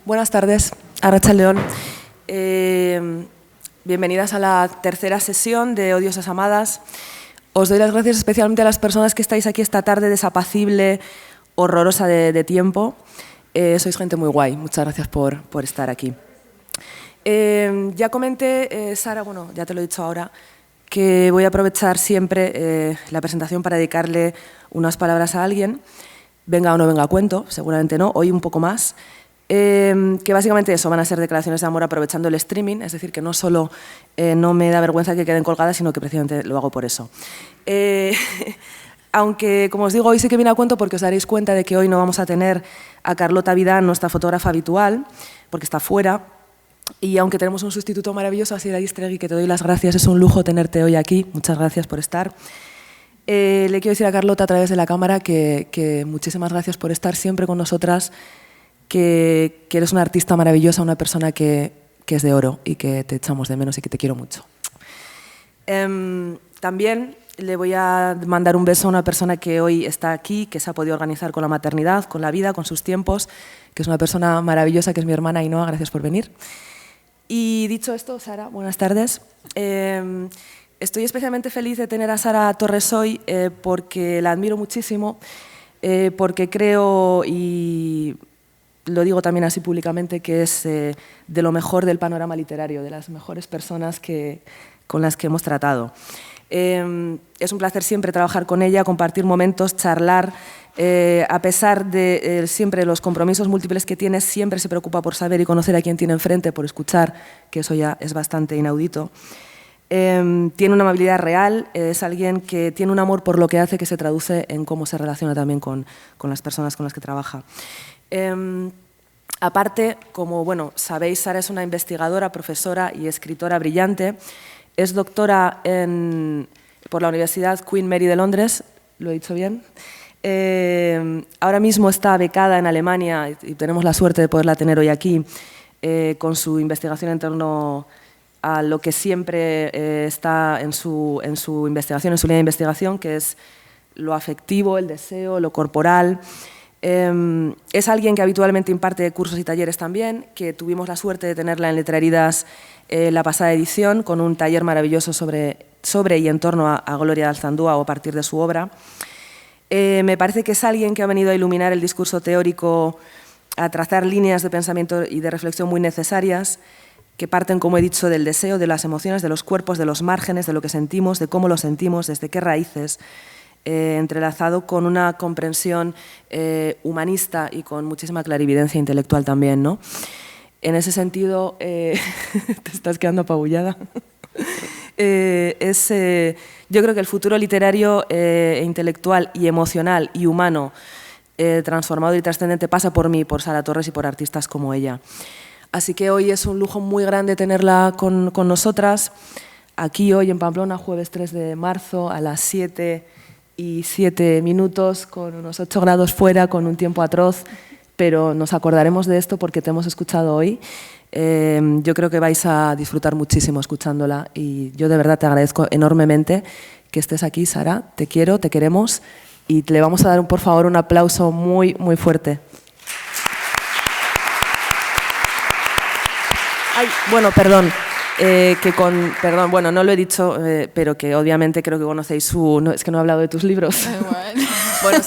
Buenas tardes, Arratsaldeon. Bienvenidas a la tercera sesión de Odiosas Amadas. Os doy las gracias especialmente a las personas que estáis aquí esta tarde desapacible, horrorosa de tiempo. Sois gente muy guay, muchas gracias por estar aquí. Ya comenté, Sara, bueno, ya te lo he dicho ahora, que voy a aprovechar siempre la presentación para dedicarle unas palabras a alguien, venga o no venga a cuento, seguramente no, hoy un poco más. Que básicamente eso, van a ser declaraciones de amor aprovechando el streaming, es decir, que no solo no me da vergüenza que queden colgadas, sino que precisamente lo hago por eso. Aunque, como os digo, hoy sí que viene a cuento porque os daréis cuenta de que hoy no vamos a tener a Carlota Vidán, nuestra fotógrafa habitual, porque está fuera, y aunque tenemos un sustituto maravilloso, Asier Aristegui, que te doy las gracias, es un lujo tenerte hoy aquí, muchas gracias por estar. Le quiero decir a Carlota a través de la cámara que muchísimas gracias por estar siempre con nosotras, que eres una artista maravillosa, una persona que es de oro y que te echamos de menos y que te quiero mucho. También le voy a mandar un beso a una persona que hoy está aquí, que se ha podido organizar con la maternidad, con la vida, con sus tiempos, que es una persona maravillosa, que es mi hermana Ainhoa, gracias por venir. Y dicho esto, Sara, buenas tardes. Estoy especialmente feliz de tener a Sara Torres hoy porque la admiro muchísimo, porque creo y lo digo también así públicamente, que es de lo mejor del panorama literario, de las mejores personas con las que hemos tratado. Es un placer siempre trabajar con ella, compartir momentos, charlar. A pesar de siempre los compromisos múltiples que tiene, siempre se preocupa por saber y conocer a quien tiene enfrente, por escuchar, que eso ya es bastante inaudito. Tiene una amabilidad real, es alguien que tiene un amor por lo que hace, que se traduce en cómo se relaciona también con las personas con las que trabaja. Aparte, como bueno, sabéis, Sara es una investigadora, profesora y escritora brillante. Es doctora por la Universidad Queen Mary de Londres, ¿lo he dicho bien? Ahora mismo está becada en Alemania y tenemos la suerte de poderla tener hoy aquí con su investigación en torno a lo que siempre está en su investigación, en su línea de investigación, que es lo afectivo, el deseo, lo corporal. Es alguien que habitualmente imparte cursos y talleres también, que tuvimos la suerte de tenerla en Letraheridas la pasada edición, con un taller maravilloso sobre y en torno a Gloria de Alzandúa o a partir de su obra. Me parece que es alguien que ha venido a iluminar el discurso teórico, a trazar líneas de pensamiento y de reflexión muy necesarias, que parten, como he dicho, del deseo, de las emociones, de los cuerpos, de los márgenes, de lo que sentimos, de cómo lo sentimos, desde qué raíces, entrelazado con una comprensión humanista y con muchísima clarividencia intelectual también, ¿no? En ese sentido, te estás quedando apabullada. Yo creo que el futuro literario, intelectual y emocional y humano, transformado y trascendente, pasa por mí, por Sara Torres y por artistas como ella. Así que hoy es un lujo muy grande tenerla con nosotras, aquí hoy en Pamplona, jueves 3 de marzo, a las 7:07, con unos 8 grados fuera, con un tiempo atroz, pero nos acordaremos de esto porque te hemos escuchado hoy. Yo creo que vais a disfrutar muchísimo escuchándola y yo de verdad te agradezco enormemente que estés aquí, Sara. Te quiero, te queremos y le vamos a dar, por favor, un aplauso muy, muy fuerte. Ay, bueno, perdón. Perdón, bueno, no lo he dicho, pero que obviamente creo que conocéis no, es que no he hablado de tus libros. Bueno,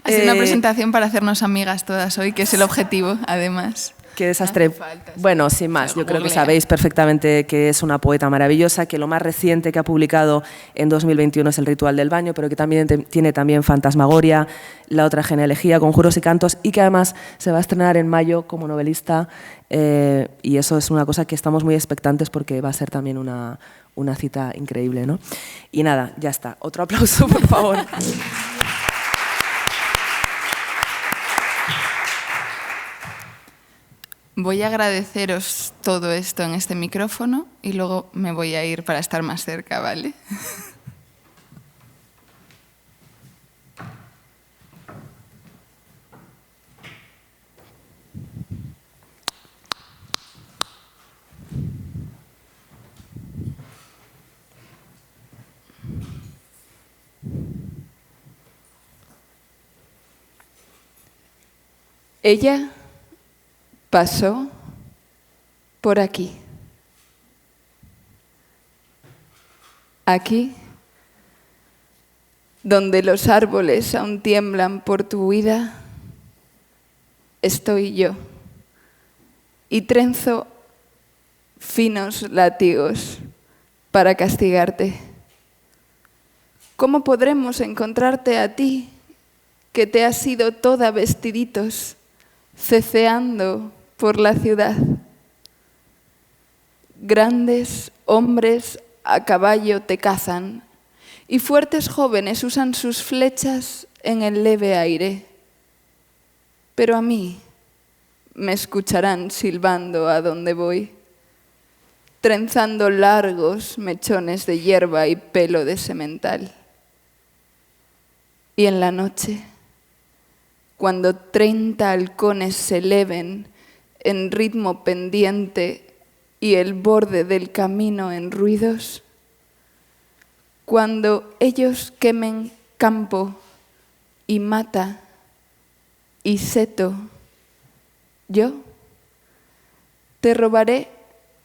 ha sido una presentación para hacernos amigas todas hoy, que es el objetivo, además. Qué desastre. Bueno, sin más, yo creo que sabéis perfectamente que es una poeta maravillosa, que lo más reciente que ha publicado en 2021 es El ritual del baño, pero que también tiene también Fantasmagoria, La otra genealogía, Conjuros y cantos, y que además se va a estrenar en mayo como novelista, y eso es una cosa que estamos muy expectantes porque va a ser también una cita increíble, ¿no? Y nada, ya está. Otro aplauso, por favor. Voy a agradeceros todo esto en este micrófono y luego me voy a ir para estar más cerca, ¿vale? Ella pasó por aquí. Aquí, donde los árboles aún tiemblan por tu huida, estoy yo y trenzo finos látigos para castigarte. ¿Cómo podremos encontrarte a ti, que te has ido toda vestiditos, ceceando por la ciudad? Grandes hombres a caballo te cazan y fuertes jóvenes usan sus flechas en el leve aire. Pero a mí me escucharán silbando a donde voy, trenzando largos mechones de hierba y pelo de semental. Y en la noche, cuando 30 halcones se eleven en ritmo pendiente y el borde del camino en ruidos, cuando ellos quemen campo y mata y seto, yo te robaré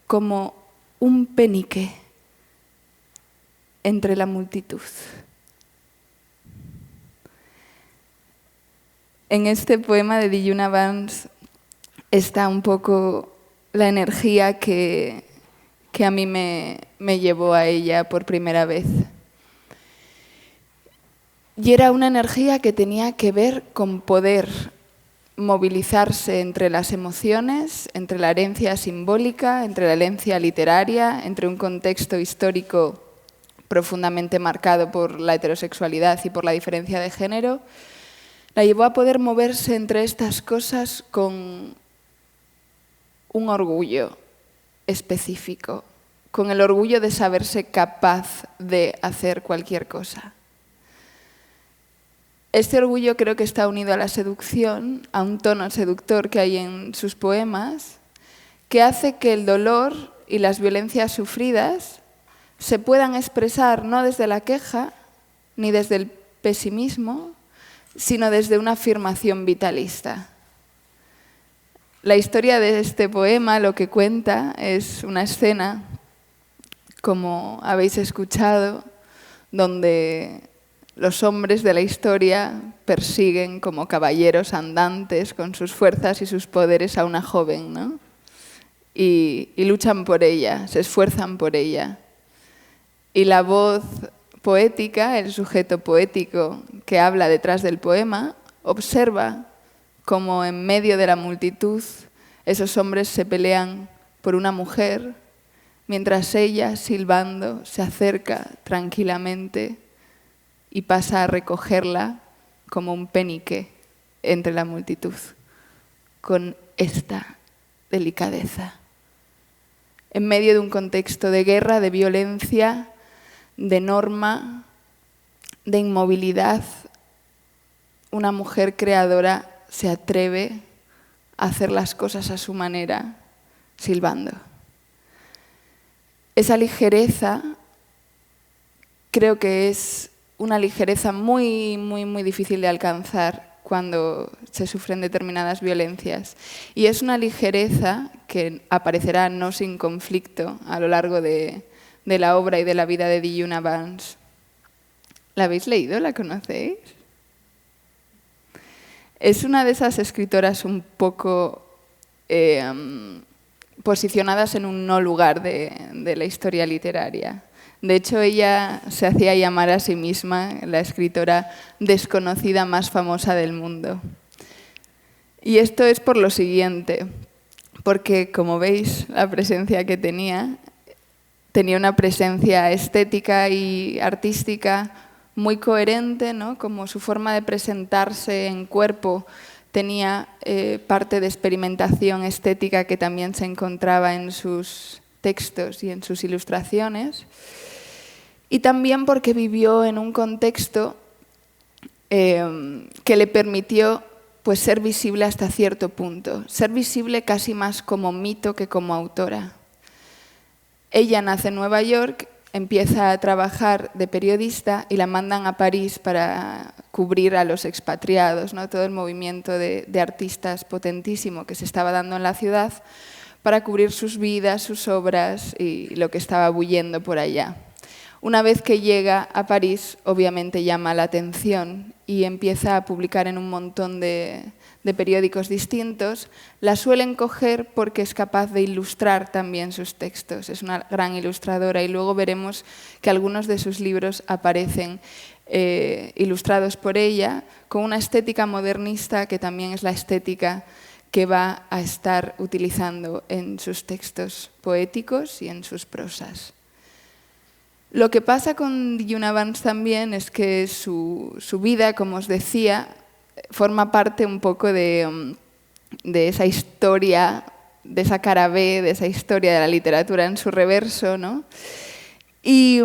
como un penique entre la multitud. En este poema de Diyuna Vance está un poco la energía que a mí me llevó a ella por primera vez. Y era una energía que tenía que ver con poder movilizarse entre las emociones, entre la herencia simbólica, entre la herencia literaria, entre un contexto histórico profundamente marcado por la heterosexualidad y por la diferencia de género. La llevó a poder moverse entre estas cosas con un orgullo específico, con el orgullo de saberse capaz de hacer cualquier cosa. Este orgullo creo que está unido a la seducción, a un tono seductor que hay en sus poemas, que hace que el dolor y las violencias sufridas se puedan expresar no desde la queja ni desde el pesimismo, sino desde una afirmación vitalista. La historia de este poema lo que cuenta es una escena, como habéis escuchado, donde los hombres de la historia persiguen como caballeros andantes con sus fuerzas y sus poderes a una joven, ¿no? Y luchan por ella, se esfuerzan por ella. Y la voz poética, el sujeto poético que habla detrás del poema, observa cómo en medio de la multitud esos hombres se pelean por una mujer, mientras ella, silbando, se acerca tranquilamente y pasa a recogerla como un penique entre la multitud, con esta delicadeza. En medio de un contexto de guerra, de violencia, de norma, de inmovilidad, una mujer creadora se atreve a hacer las cosas a su manera, silbando. Esa ligereza creo que es una ligereza muy, muy, muy difícil de alcanzar cuando se sufren determinadas violencias. Y es una ligereza que aparecerá no sin conflicto a lo largo de la obra y de la vida de Diyuna Vance. ¿La habéis leído? ¿La conocéis? Es una de esas escritoras un poco posicionadas en un no lugar de la historia literaria. De hecho, ella se hacía llamar a sí misma la escritora desconocida más famosa del mundo. Y esto es por lo siguiente, porque como veis, la presencia que tenía una presencia estética y artística muy coherente, ¿no? Como su forma de presentarse en cuerpo tenía parte de experimentación estética que también se encontraba en sus textos y en sus ilustraciones. Y también porque vivió en un contexto que le permitió pues, ser visible hasta cierto punto, ser visible casi más como mito que como autora. Ella nace en Nueva York, empieza a trabajar de periodista y la mandan a París para cubrir a los expatriados, ¿no? Todo el movimiento de artistas potentísimo que se estaba dando en la ciudad para cubrir sus vidas, sus obras y lo que estaba bullendo por allá. Una vez que llega a París, obviamente llama la atención y empieza a publicar en un montón de periódicos distintos. La suelen coger porque es capaz de ilustrar también sus textos. Es una gran ilustradora y luego veremos que algunos de sus libros aparecen ilustrados por ella con una estética modernista que también es la estética que va a estar utilizando en sus textos poéticos y en sus prosas. Lo que pasa con Djuna Barnes también es que su vida, como os decía, forma parte un poco de esa historia, de esa cara B, de esa historia de la literatura en su reverso, ¿no? Y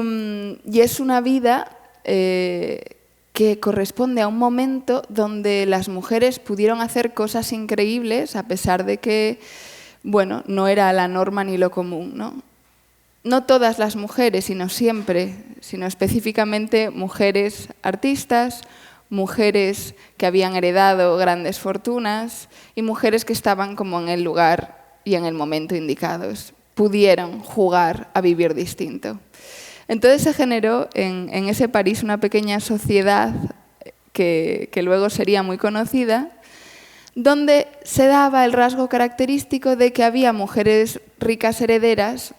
es una vida que corresponde a un momento donde las mujeres pudieron hacer cosas increíbles a pesar de que, bueno, no era la norma ni lo común, ¿no? No todas las mujeres, sino siempre, sino específicamente mujeres artistas, mujeres que habían heredado grandes fortunas y mujeres que estaban como en el lugar y en el momento indicados. Pudieron jugar a vivir distinto. Entonces se generó en ese París una pequeña sociedad que luego sería muy conocida, donde se daba el rasgo característico de que había mujeres ricas herederas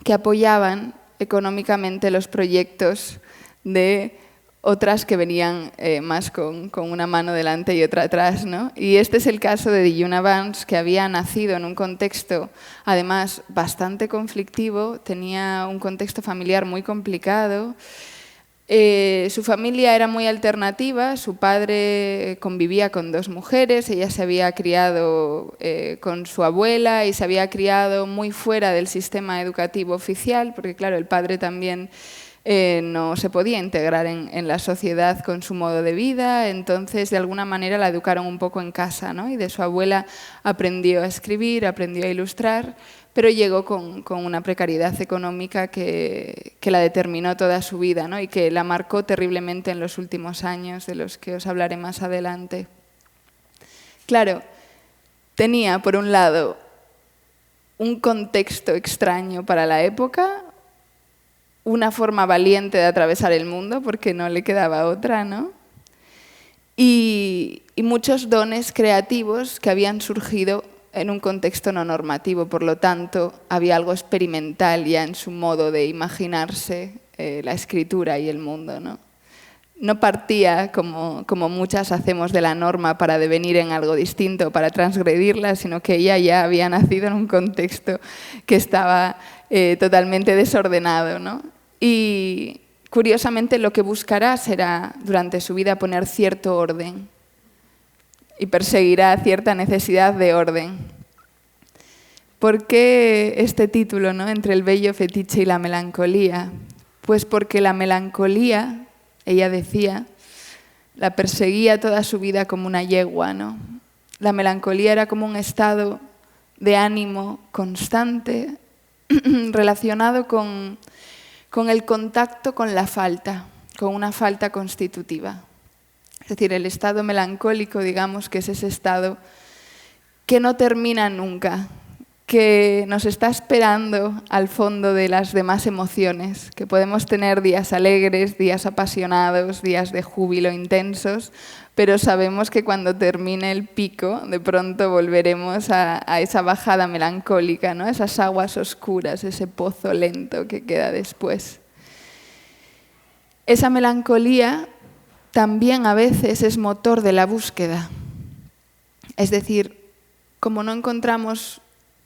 que apoyaban económicamente los proyectos de otras que venían más con una mano delante y otra atrás, ¿no? Y este es el caso de Djuna Barnes, que había nacido en un contexto, además, bastante conflictivo, tenía un contexto familiar muy complicado. Su familia era muy alternativa, su padre convivía con 2 mujeres, ella se había criado con su abuela y se había criado muy fuera del sistema educativo oficial, porque claro, el padre también no se podía integrar en la sociedad con su modo de vida, entonces de alguna manera la educaron un poco en casa, ¿no? Y de su abuela aprendió a escribir, aprendió a ilustrar, pero llegó con una precariedad económica que la determinó toda su vida, ¿no? Y que la marcó terriblemente en los últimos años, de los que os hablaré más adelante. Claro, tenía, por un lado, un contexto extraño para la época, una forma valiente de atravesar el mundo, porque no le quedaba otra, ¿no? Y muchos dones creativos que habían surgido en un contexto no normativo, por lo tanto, había algo experimental ya en su modo de imaginarse la escritura y el mundo, ¿no? No partía, como muchas hacemos, de la norma para devenir en algo distinto, para transgredirla, sino que ella ya había nacido en un contexto que estaba totalmente desordenado, ¿no? Y curiosamente lo que buscará será durante su vida poner cierto orden y perseguirá cierta necesidad de orden. ¿Por qué este título, ¿no? Entre el bello fetiche y la melancolía? Pues porque la melancolía, ella decía, la perseguía toda su vida como una yegua, ¿no? La melancolía era como un estado de ánimo constante relacionado con el contacto con la falta, con una falta constitutiva. Es decir, el estado melancólico, digamos, que es ese estado que no termina nunca, que nos está esperando al fondo de las demás emociones, que podemos tener días alegres, días apasionados, días de júbilo intensos, pero sabemos que cuando termine el pico, de pronto volveremos a esa bajada melancólica, ¿no? Esas aguas oscuras, ese pozo lento que queda después. Esa melancolía también a veces es motor de la búsqueda. Es decir, como no encontramos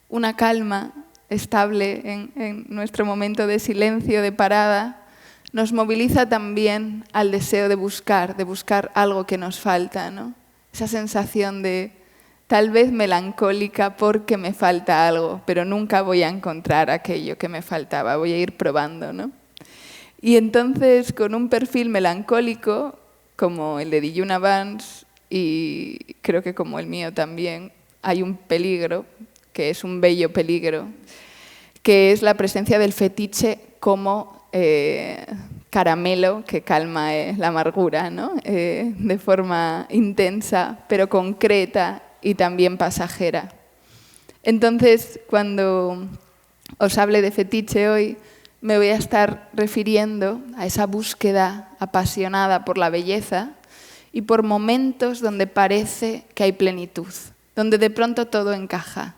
una calma estable en nuestro momento de silencio, de parada, nos moviliza también al deseo de buscar algo que nos falta, ¿no? Esa sensación de tal vez melancólica porque me falta algo, pero nunca voy a encontrar aquello que me faltaba, voy a ir probando, ¿no? Y entonces, con un perfil melancólico, como el de Djuna Barnes, y creo que como el mío también, hay un peligro, que es un bello peligro, que es la presencia del fetiche como caramelo que calma la amargura, ¿no? De forma intensa, pero concreta y también pasajera. Entonces, cuando os hable de fetiche hoy, me voy a estar refiriendo a esa búsqueda apasionada por la belleza y por momentos donde parece que hay plenitud, donde de pronto todo encaja.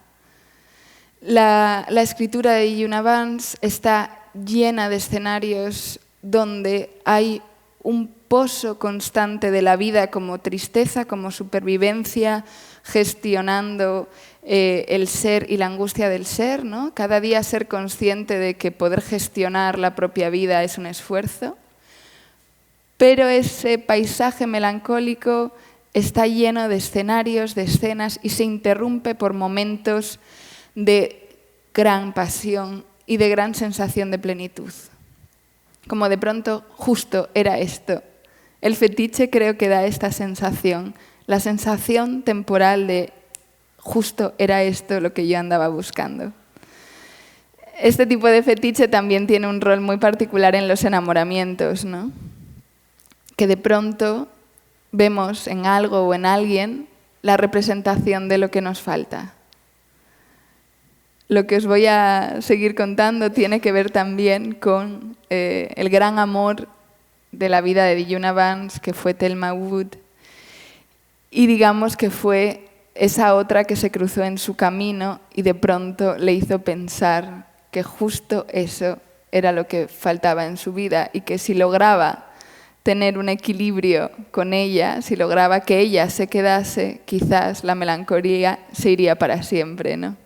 La escritura de Yuna Vance está llena de escenarios donde hay un pozo constante de la vida como tristeza, como supervivencia, gestionando el ser y la angustia del ser, ¿no? Cada día ser consciente de que poder gestionar la propia vida es un esfuerzo. Pero ese paisaje melancólico está lleno de escenarios, de escenas, y se interrumpe por momentos de gran pasión y de gran sensación de plenitud. Como de pronto, justo era esto. El fetiche creo que da esta sensación, la sensación temporal de justo era esto lo que yo andaba buscando. Este tipo de fetiche también tiene un rol muy particular en los enamoramientos, ¿no? Que de pronto vemos en algo o en alguien la representación de lo que nos falta. Lo que os voy a seguir contando tiene que ver también con el gran amor de la vida de Yuna Vance, que fue Thelma Wood, y digamos que fue esa otra que se cruzó en su camino y de pronto le hizo pensar que justo eso era lo que faltaba en su vida y que si lograba tener un equilibrio con ella, si lograba que ella se quedase, quizás la melancolía se iría para siempre, ¿no?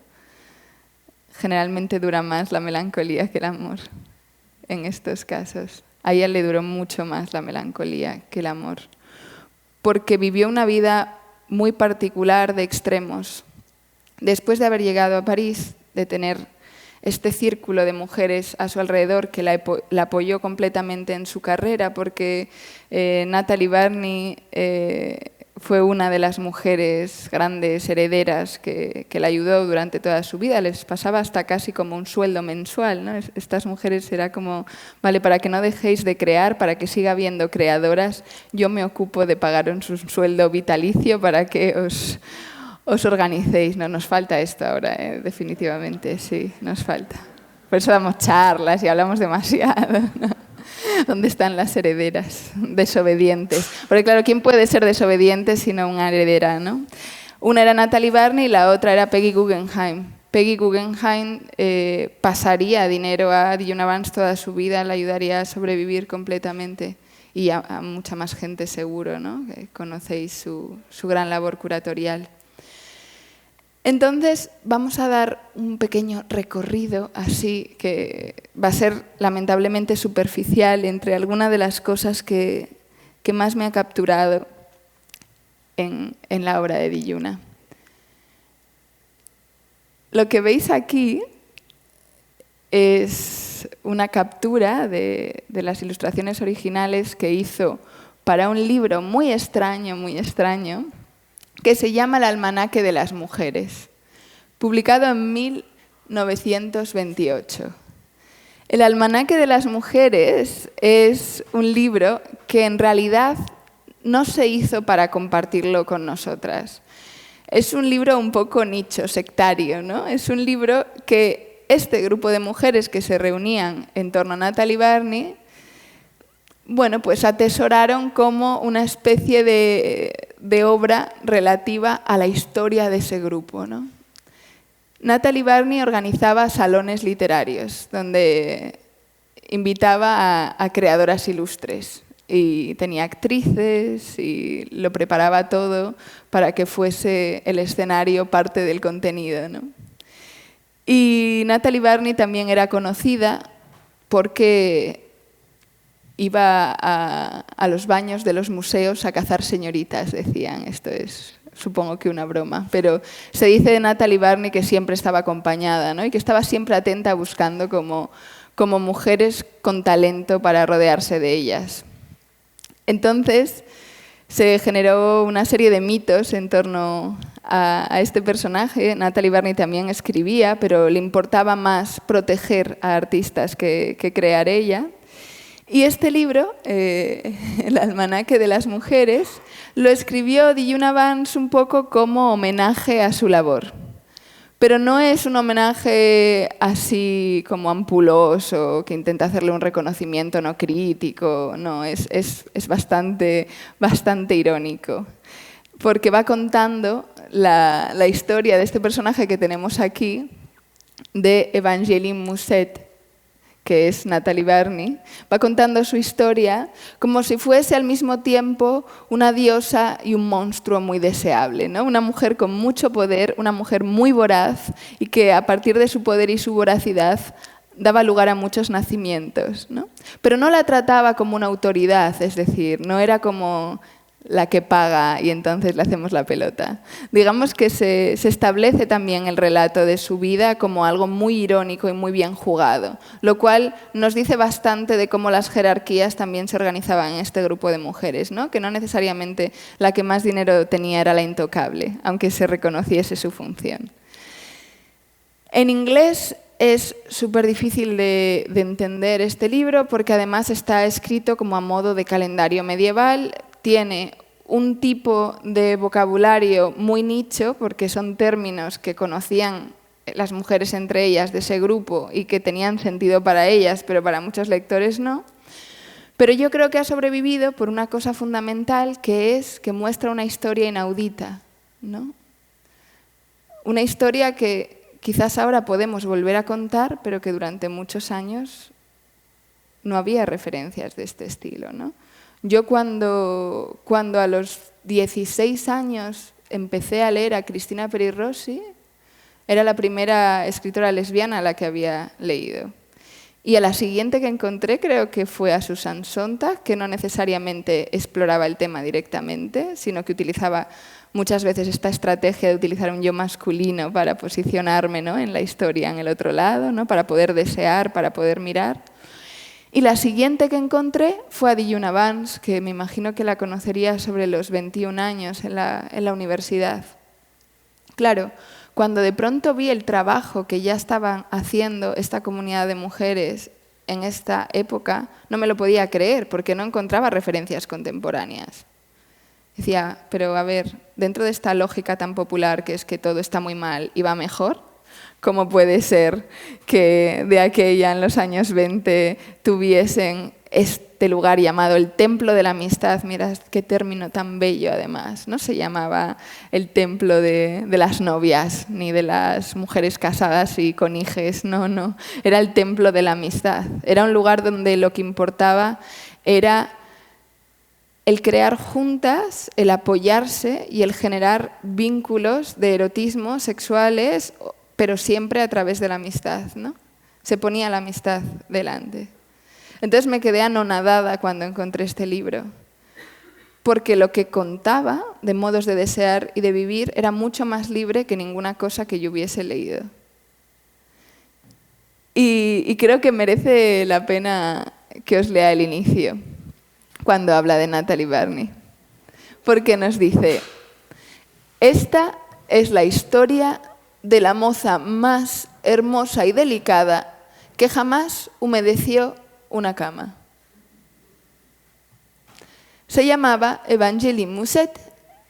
Generalmente dura más la melancolía que el amor en estos casos. A ella le duró mucho más la melancolía que el amor, porque vivió una vida muy particular de extremos. Después de haber llegado a París, de tener este círculo de mujeres a su alrededor que la apoyó completamente en su carrera, porque Natalie Barney fue una de las mujeres grandes herederas que la ayudó durante toda su vida. Les pasaba hasta casi como un sueldo mensual, ¿no? Estas mujeres era como, vale, para que no dejéis de crear, para que siga habiendo creadoras, yo me ocupo de pagaros un sueldo vitalicio para que os organicéis. No, nos falta esto ahora, definitivamente, sí, nos falta. Por eso damos charlas y hablamos demasiado, ¿no? ¿Dónde están las herederas desobedientes? Porque claro, ¿quién puede ser desobediente sino una heredera, ¿no? Una era Natalie Barney y la otra era Peggy Guggenheim. Peggy Guggenheim pasaría dinero a Yuna Vance toda su vida, la ayudaría a sobrevivir completamente y a mucha más gente seguro, ¿no? Que conocéis su gran labor curatorial. Entonces vamos a dar un pequeño recorrido, así que va a ser lamentablemente superficial, entre algunas de las cosas que más me ha capturado en la obra de Yuna. Lo que veis aquí es una captura de las ilustraciones originales que hizo para un libro muy extraño, que se llama El Almanaque de las Mujeres, publicado en 1928. El Almanaque de las Mujeres es un libro que en realidad no se hizo para compartirlo con nosotras. Es un libro un poco nicho, sectario, ¿no? Es un libro que este grupo de mujeres que se reunían en torno a Natalie Barney, bueno, pues atesoraron como una especie de obra relativa a la historia de ese grupo, ¿no? Natalie Barney organizaba salones literarios donde invitaba a creadoras ilustres y tenía actrices y lo preparaba todo para que fuese el escenario parte del contenido, ¿no? Y Natalie Barney también era conocida porque iba a los baños de los museos a cazar señoritas, decían. Esto es, supongo que una broma, pero se dice de Natalie Barney que siempre estaba acompañada, ¿no? Y que estaba siempre atenta buscando como mujeres con talento para rodearse de ellas. Entonces se generó una serie de mitos en torno a este personaje. Natalie Barney también escribía, pero le importaba más proteger a artistas que crear ella. Y este libro, El almanaque de las mujeres, lo escribió Diyuna Vance un poco como homenaje a su labor. Pero no es un homenaje así como ampuloso, que intenta hacerle un reconocimiento no crítico, no, es bastante irónico. Porque va contando la historia de este personaje que tenemos aquí, de Evangeline Musset, que es Natalie Barney, va contando su historia como si fuese al mismo tiempo una diosa y un monstruo muy deseable, ¿no? Una mujer con mucho poder, una mujer muy voraz y que a partir de su poder y su voracidad daba lugar a muchos nacimientos, ¿no? Pero no la trataba como una autoridad, es decir, no era como la que paga y entonces le hacemos la pelota. Digamos que se establece también el relato de su vida como algo muy irónico y muy bien jugado, lo cual nos dice bastante de cómo las jerarquías también se organizaban en este grupo de mujeres, ¿no? Que no necesariamente la que más dinero tenía era la intocable, aunque se reconociese su función. En inglés es súper difícil de entender este libro porque además está escrito como a modo de calendario medieval. Tiene un tipo de vocabulario muy nicho, porque son términos que conocían las mujeres entre ellas de ese grupo y que tenían sentido para ellas, pero para muchos lectores no. Pero yo creo que ha sobrevivido por una cosa fundamental, que es que muestra una historia inaudita, ¿no? Una historia que quizás ahora podemos volver a contar, pero que durante muchos años no había referencias de este estilo, ¿no? Yo cuando a los 16 años empecé a leer a Cristina Peri Rossi, era la primera escritora lesbiana a la que había leído. Y a la siguiente que encontré creo que fue a Susan Sontag, que no necesariamente exploraba el tema directamente, sino que utilizaba muchas veces esta estrategia de utilizar un yo masculino para posicionarme, ¿no?, en la historia, en el otro lado, ¿no?, para poder desear, para poder mirar. Y la siguiente que encontré fue a Diyuna Vance, que me imagino que la conocería sobre los 21 años en la universidad. Claro, cuando de pronto vi el trabajo que ya estaban haciendo esta comunidad de mujeres en esta época, no me lo podía creer porque no encontraba referencias contemporáneas. Decía, pero a ver, dentro de esta lógica tan popular que es que todo está muy mal y va mejor, ¿cómo puede ser que de aquella en los años 20 tuviesen este lugar llamado el Templo de la Amistad? Mira qué término tan bello además. No se llamaba el templo de las novias ni de las mujeres casadas y con hijes, no. Era el Templo de la Amistad. Era un lugar donde lo que importaba era el crear juntas, el apoyarse y el generar vínculos de erotismo sexuales, pero siempre a través de la amistad, ¿no? Se ponía la amistad delante. Entonces me quedé anonadada cuando encontré este libro, porque lo que contaba de modos de desear y de vivir era mucho más libre que ninguna cosa que yo hubiese leído. Y creo que merece la pena que os lea el inicio, cuando habla de Natalie Barney, porque nos dice: esta es la historia de la moza más hermosa y delicada que jamás humedeció una cama. Se llamaba Evangeline Musset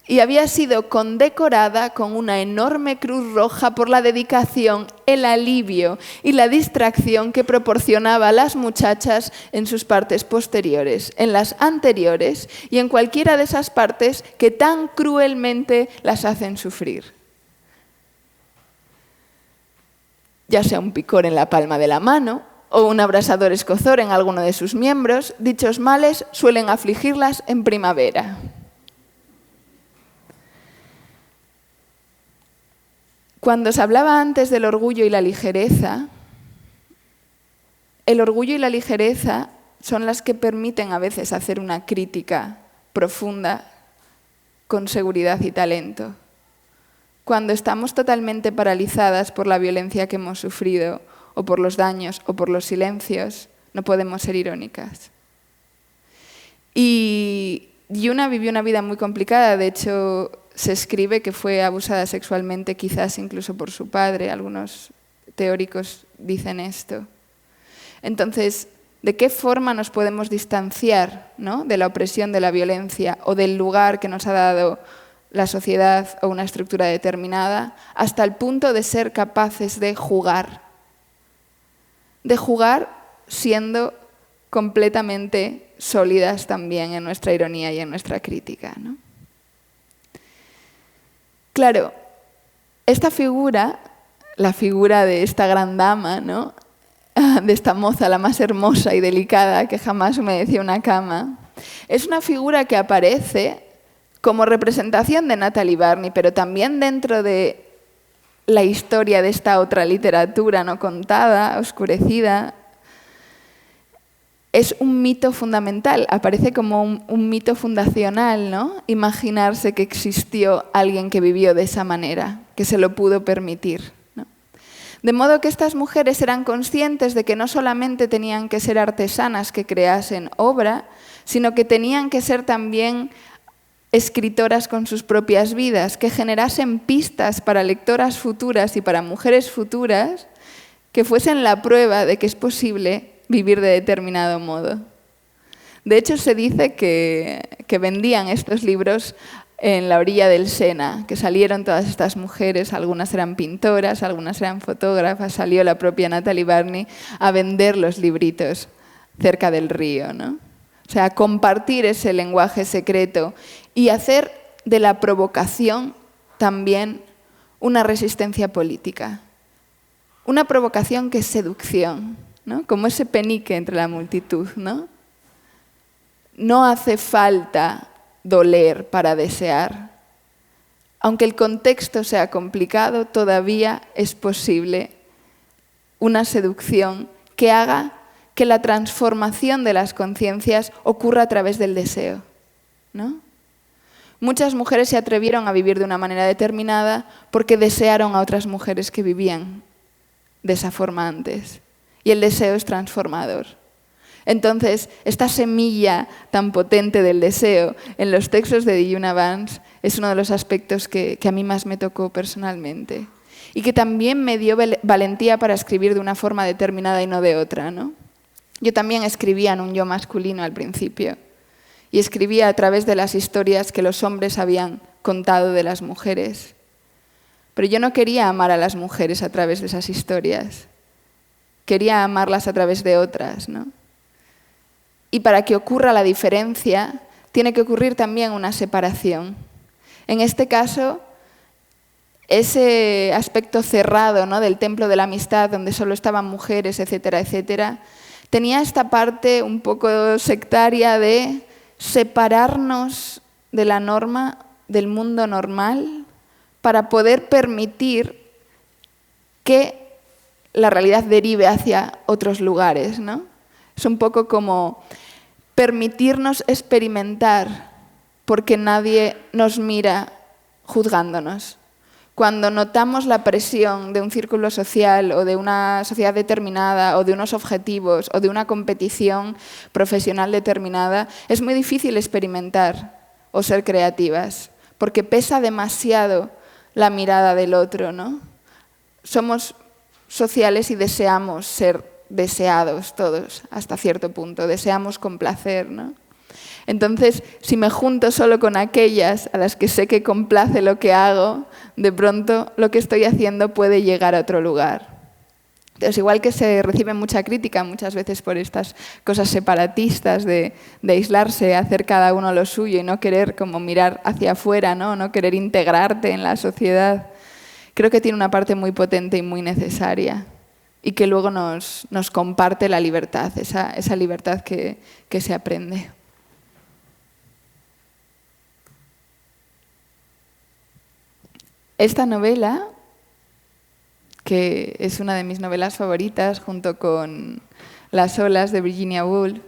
y había sido condecorada con una enorme cruz roja por la dedicación, el alivio y la distracción que proporcionaba a las muchachas en sus partes posteriores, en las anteriores y en cualquiera de esas partes que tan cruelmente las hacen sufrir. Ya sea un picor en la palma de la mano o un abrasador escozor en alguno de sus miembros, dichos males suelen afligirlas en primavera. Cuando se hablaba antes del orgullo y la ligereza, el orgullo y la ligereza son las que permiten a veces hacer una crítica profunda con seguridad y talento. Cuando estamos totalmente paralizadas por la violencia que hemos sufrido, o por los daños, o por los silencios, no podemos ser irónicas. Y Diyuna vivió una vida muy complicada, de hecho se escribe que fue abusada sexualmente, quizás incluso por su padre, algunos teóricos dicen esto. Entonces, ¿De qué forma nos podemos distanciar, ¿no?, de la opresión, de la violencia o del lugar que nos ha dado la sociedad o una estructura determinada, hasta el punto de ser capaces de jugar siendo completamente sólidas también en nuestra ironía y en nuestra crítica, ¿no? Claro, esta figura, la figura de esta gran dama, ¿no?, de esta moza, la más hermosa y delicada que jamás humedeció una cama, es una figura que aparece como representación de Natalie Barney, pero también dentro de la historia de esta otra literatura no contada, oscurecida. Es un mito fundamental, aparece como un mito fundacional, ¿no? Imaginarse que existió alguien que vivió de esa manera, que se lo pudo permitir, ¿no? De modo que estas mujeres eran conscientes de que no solamente tenían que ser artesanas que creasen obra, sino que tenían que ser también escritoras con sus propias vidas, que generasen pistas para lectoras futuras y para mujeres futuras que fuesen la prueba de que es posible vivir de determinado modo. De hecho, se dice que vendían estos libros en la orilla del Sena, que salieron todas estas mujeres, algunas eran pintoras, algunas eran fotógrafas, salió la propia Natalie Barney a vender los libritos cerca del río, ¿no? O sea, compartir ese lenguaje secreto y hacer de la provocación también una resistencia política. Una provocación que es seducción, ¿no? Como ese penique entre la multitud, ¿no? No hace falta doler para desear. Aunque el contexto sea complicado, todavía es posible una seducción que haga que la transformación de las conciencias ocurra a través del deseo, ¿no? Muchas mujeres se atrevieron a vivir de una manera determinada porque desearon a otras mujeres que vivían de esa forma antes. Y el deseo es transformador. Entonces, esta semilla tan potente del deseo en los textos de Djuna Barnes es uno de los aspectos que a mí más me tocó personalmente. Y que también me dio valentía para escribir de una forma determinada y no de otra, ¿no? Yo también escribía en un yo masculino al principio. Y escribía a través de las historias que los hombres habían contado de las mujeres. Pero yo no quería amar a las mujeres a través de esas historias. Quería amarlas a través de otras, ¿no? Y para que ocurra la diferencia, tiene que ocurrir también una separación. En este caso, ese aspecto cerrado, ¿no?, del templo de la amistad, donde solo estaban mujeres, etcétera, etcétera, tenía esta parte un poco sectaria de separarnos de la norma, del mundo normal, para poder permitir que la realidad derive hacia otros lugares, ¿no? Es un poco como permitirnos experimentar porque nadie nos mira juzgándonos. Cuando notamos la presión de un círculo social o de una sociedad determinada o de unos objetivos o de una competición profesional determinada, es muy difícil experimentar o ser creativas porque pesa demasiado la mirada del otro, ¿no? Somos sociales y deseamos ser deseados todos hasta cierto punto, deseamos complacer, ¿no? Entonces, si me junto solo con aquellas a las que sé que complace lo que hago, de pronto lo que estoy haciendo puede llegar a otro lugar. Entonces, igual que se recibe mucha crítica muchas veces por estas cosas separatistas de aislarse, hacer cada uno lo suyo y no querer como mirar hacia afuera, ¿no? No querer integrarte en la sociedad, creo que tiene una parte muy potente y muy necesaria y que luego nos comparte la libertad, esa libertad que se aprende. Esta novela, que es una de mis novelas favoritas junto con Las olas de Virginia Woolf,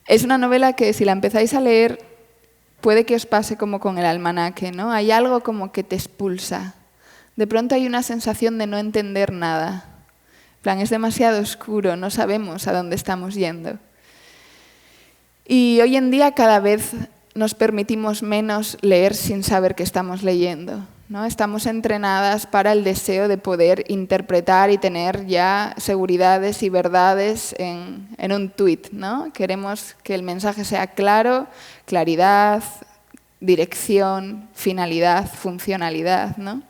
es una novela que si la empezáis a leer puede que os pase como con el almanaque, ¿no? Hay algo como que te expulsa. De pronto hay una sensación de no entender nada. En plan, es demasiado oscuro, no sabemos a dónde estamos yendo. Y hoy en día cada vez nos permitimos menos leer sin saber qué estamos leyendo, ¿no? Estamos entrenadas para el deseo de poder interpretar y tener ya seguridades y verdades en un tuit, ¿no? Queremos que el mensaje sea claro, claridad, dirección, finalidad, funcionalidad, ¿no?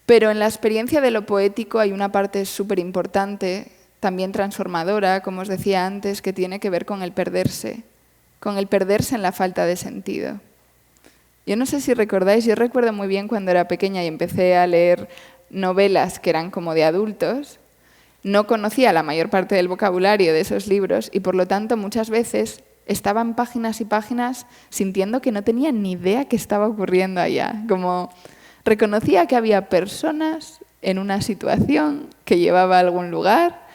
Pero en la experiencia de lo poético hay una parte súper importante, también transformadora, como os decía antes, que tiene que ver con el perderse en la falta de sentido. Yo no sé si recordáis, yo recuerdo muy bien cuando era pequeña y empecé a leer novelas que eran como de adultos, no conocía la mayor parte del vocabulario de esos libros y por lo tanto muchas veces estaban páginas y páginas sintiendo que no tenía ni idea qué estaba ocurriendo allá. Como reconocía que había personas en una situación que llevaba a algún lugar,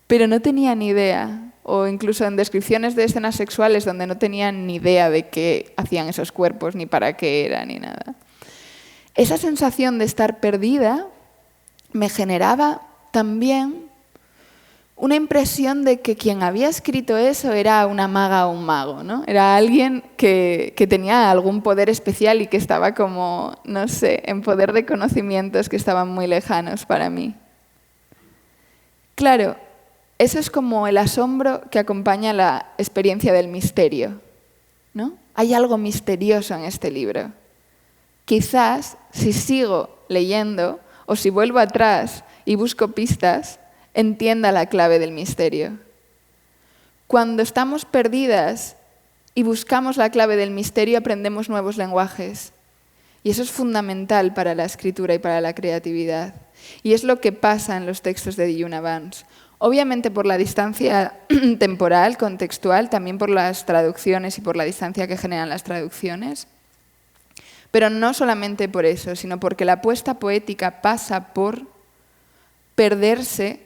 pero no tenía ni idea. O incluso en descripciones de escenas sexuales donde no tenían ni idea de qué hacían esos cuerpos, ni para qué era, ni nada. Esa sensación de estar perdida me generaba también una impresión de que quien había escrito eso era una maga o un mago, ¿no? Era alguien que tenía algún poder especial y que estaba como, no sé, en poder de conocimientos que estaban muy lejanos para mí. Claro, eso es como el asombro que acompaña la experiencia del misterio, ¿no? Hay algo misterioso en este libro. Quizás, si sigo leyendo o si vuelvo atrás y busco pistas, entienda la clave del misterio. Cuando estamos perdidas y buscamos la clave del misterio, aprendemos nuevos lenguajes. Y eso es fundamental para la escritura y para la creatividad. Y es lo que pasa en los textos de Djuna Vance. Obviamente por la distancia temporal, contextual, también por las traducciones y por la distancia que generan las traducciones. Pero no solamente por eso, sino porque la apuesta poética pasa por perderse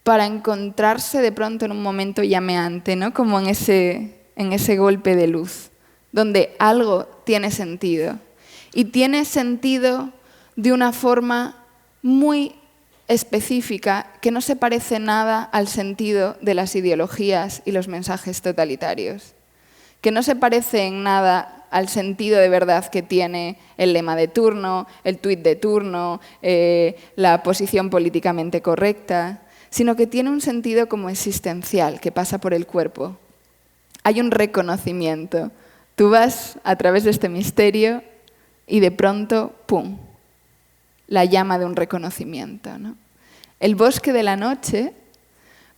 para encontrarse de pronto en un momento llameante, ¿no? Como en ese golpe de luz, donde algo tiene sentido. Y tiene sentido de una forma muy específica que no se parece nada al sentido de las ideologías y los mensajes totalitarios, que no se parece en nada al sentido de verdad que tiene el lema de turno, el tuit de turno, la posición políticamente correcta, sino que tiene un sentido como existencial que pasa por el cuerpo. Hay un reconocimiento. Tú vas a través de este misterio y de pronto, ¡pum!, la llama de un reconocimiento, ¿no? El bosque de la noche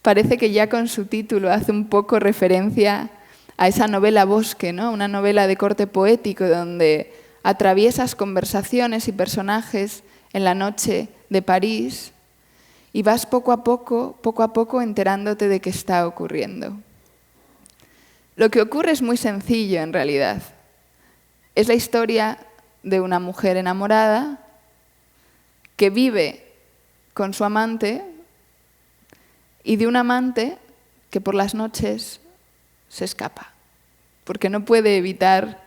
parece que ya con su título hace un poco referencia a esa novela Bosque, ¿no? Una novela de corte poético donde atraviesas conversaciones y personajes en la noche de París y vas poco a poco enterándote de qué está ocurriendo. Lo que ocurre es muy sencillo en realidad. Es la historia de una mujer enamorada que vive con su amante y de un amante que por las noches se escapa, porque no puede evitar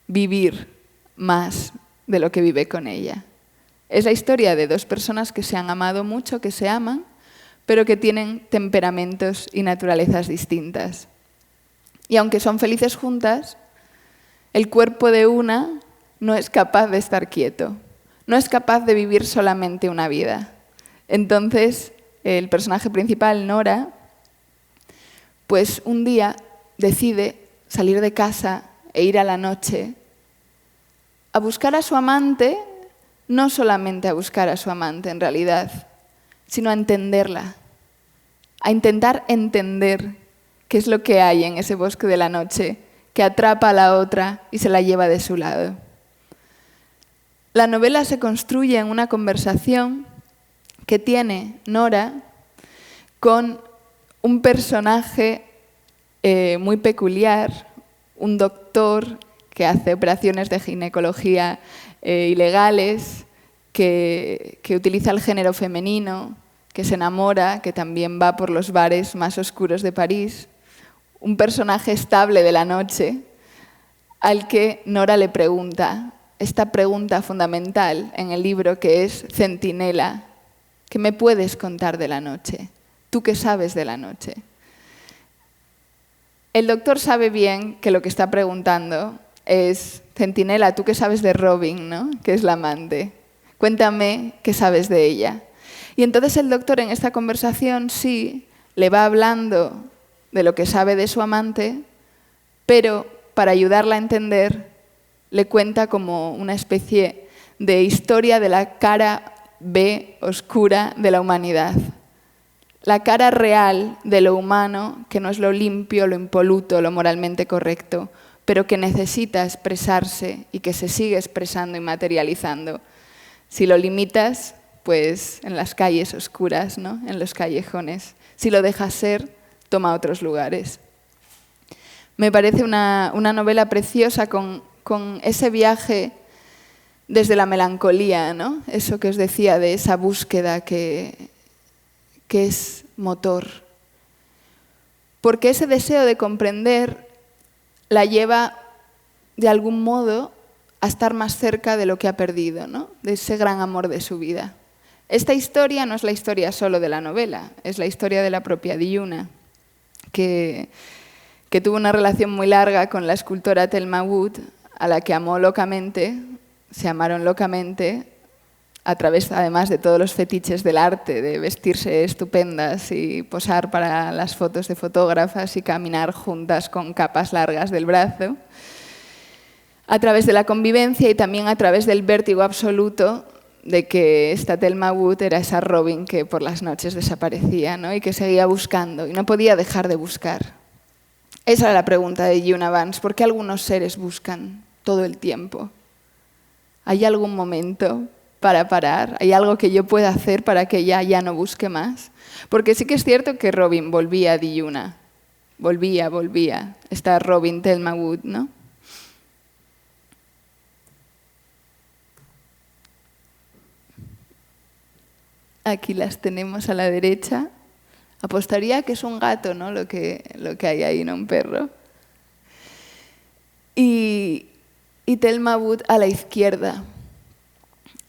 vivir más de lo que vive con ella. Es la historia de dos personas que se han amado mucho, que se aman, pero que tienen temperamentos y naturalezas distintas. Y aunque son felices juntas, el cuerpo de una no es capaz de estar quieto. No es capaz de vivir solamente una vida. Entonces, el personaje principal, Nora, pues un día decide salir de casa e ir a la noche a buscar a su amante, no solamente a buscar a su amante en realidad, sino a entenderla, a intentar entender qué es lo que hay en ese bosque de la noche que atrapa a la otra y se la lleva de su lado. La novela se construye en una conversación que tiene Nora con un personaje muy peculiar, un doctor que hace operaciones de ginecología ilegales, que utiliza el género femenino, que se enamora, que también va por los bares más oscuros de París, un personaje estable de la noche al que Nora le pregunta esta pregunta fundamental en el libro que es Centinela, ¿qué me puedes contar de la noche? ¿Tú qué sabes de la noche? El doctor sabe bien que lo que está preguntando es Centinela, ¿tú qué sabes de Robin, ¿no? Que es la amante? Cuéntame qué sabes de ella. Y entonces el doctor en esta conversación sí le va hablando de lo que sabe de su amante, pero para ayudarla a entender le cuenta como una especie de historia de la cara B oscura de la humanidad. La cara real de lo humano, que no es lo limpio, lo impoluto, lo moralmente correcto, pero que necesita expresarse y que se sigue expresando y materializando. Si lo limitas, pues en las calles oscuras, ¿no? En los callejones. Si lo dejas ser, toma otros lugares. Me parece una novela preciosa con ese viaje desde la melancolía, ¿no? Eso que os decía de esa búsqueda que es motor. Porque ese deseo de comprender la lleva de algún modo a estar más cerca de lo que ha perdido, ¿no? De ese gran amor de su vida. Esta historia no es la historia solo de la novela, es la historia de la propia Diyuna, que tuvo una relación muy larga con la escultora Thelma Wood, a la que amó locamente, se amaron locamente, a través además de todos los fetiches del arte, de vestirse estupendas y posar para las fotos de fotógrafas y caminar juntas con capas largas del brazo, a través de la convivencia y también a través del vértigo absoluto de que esta Thelma Wood era esa Robin que por las noches desaparecía, ¿no? Y que seguía buscando y no podía dejar de buscar. Esa era la pregunta de Diyuna Vance. ¿Por qué algunos seres buscan todo el tiempo? ¿Hay algún momento para parar? ¿Hay algo que yo pueda hacer para que ella ya no busque más? Porque sí que es cierto que Robin volvía a Diyuna. Volvía. Esta Robin Thelma Wood, ¿no? Aquí las tenemos a la derecha. Apostaría que es un gato, ¿no? Lo que hay ahí, no un perro. Y Thelma Wood a la izquierda.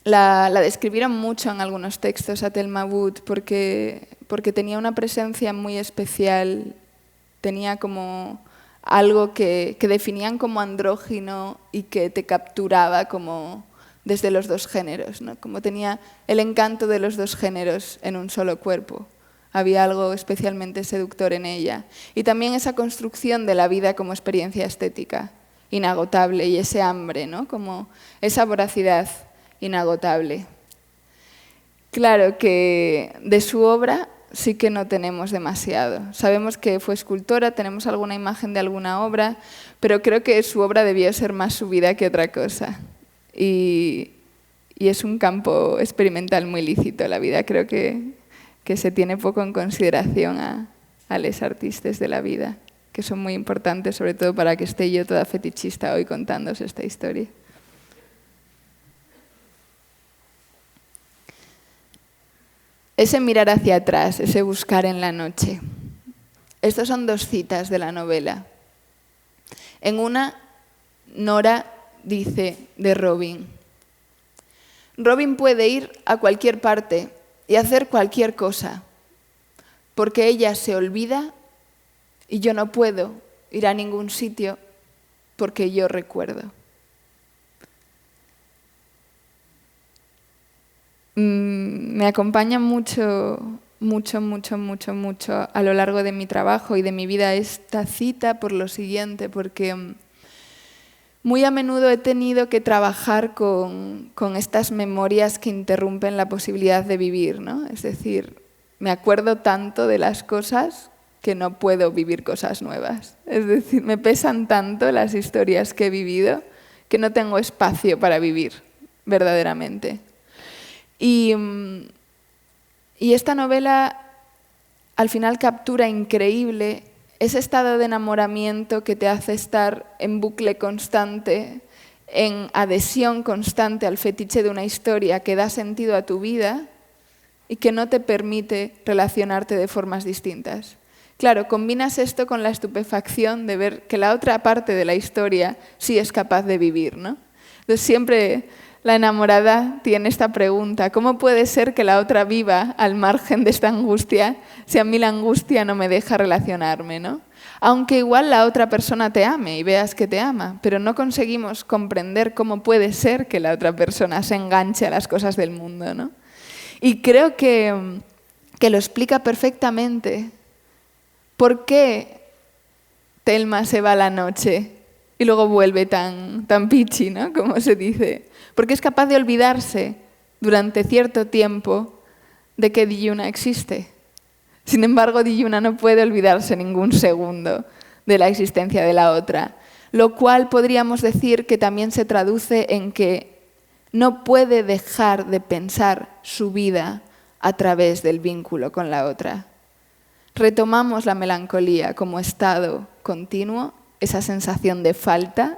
La describieron mucho en algunos textos a Thelma Wood porque tenía una presencia muy especial, tenía como algo que definían como andrógino y que te capturaba como desde los dos géneros, ¿no? Como tenía el encanto de los dos géneros en un solo cuerpo. Había algo especialmente seductor en ella. Y también esa construcción de la vida como experiencia estética, inagotable, y ese hambre, ¿no? Como esa voracidad inagotable. Claro que de su obra sí que no tenemos demasiado. Sabemos que fue escultora, tenemos alguna imagen de alguna obra, pero creo que su obra debió ser más su vida que otra cosa. Y es un campo experimental muy lícito la vida. Creo que se tiene poco en consideración a los artistas de la vida, que son muy importantes, sobre todo para que esté yo toda fetichista hoy contándoos esta historia. Ese mirar hacia atrás, ese buscar en la noche. Estas son dos citas de la novela. En una, Nora dice de Robin: Robin puede ir a cualquier parte y hacer cualquier cosa, porque ella se olvida y yo no puedo ir a ningún sitio porque yo recuerdo. Me acompaña mucho a lo largo de mi trabajo y de mi vida esta cita por lo siguiente, porque muy a menudo he tenido que trabajar con estas memorias que interrumpen la posibilidad de vivir, ¿no? Es decir, me acuerdo tanto de las cosas que no puedo vivir cosas nuevas. Es decir, me pesan tanto las historias que he vivido que no tengo espacio para vivir verdaderamente. Y esta novela al final captura increíble ese estado de enamoramiento que te hace estar en bucle constante, en adhesión constante al fetiche de una historia que da sentido a tu vida y que no te permite relacionarte de formas distintas. Claro, combinas esto con la estupefacción de ver que la otra parte de la historia sí es capaz de vivir, ¿no? Entonces siempre la enamorada tiene esta pregunta: ¿cómo puede ser que la otra viva al margen de esta angustia si a mí la angustia no me deja relacionarme, ¿no? Aunque igual la otra persona te ame y veas que te ama, pero no conseguimos comprender cómo puede ser que la otra persona se enganche a las cosas del mundo, ¿no? Y creo que lo explica perfectamente. ¿Por qué Thelma se va a la noche y luego vuelve tan pichi, ¿no? Como se dice. Porque es capaz de olvidarse durante cierto tiempo de que Diyuna existe. Sin embargo, Diyuna no puede olvidarse ningún segundo de la existencia de la otra, lo cual podríamos decir que también se traduce en que no puede dejar de pensar su vida a través del vínculo con la otra. Retomamos la melancolía como estado continuo, esa sensación de falta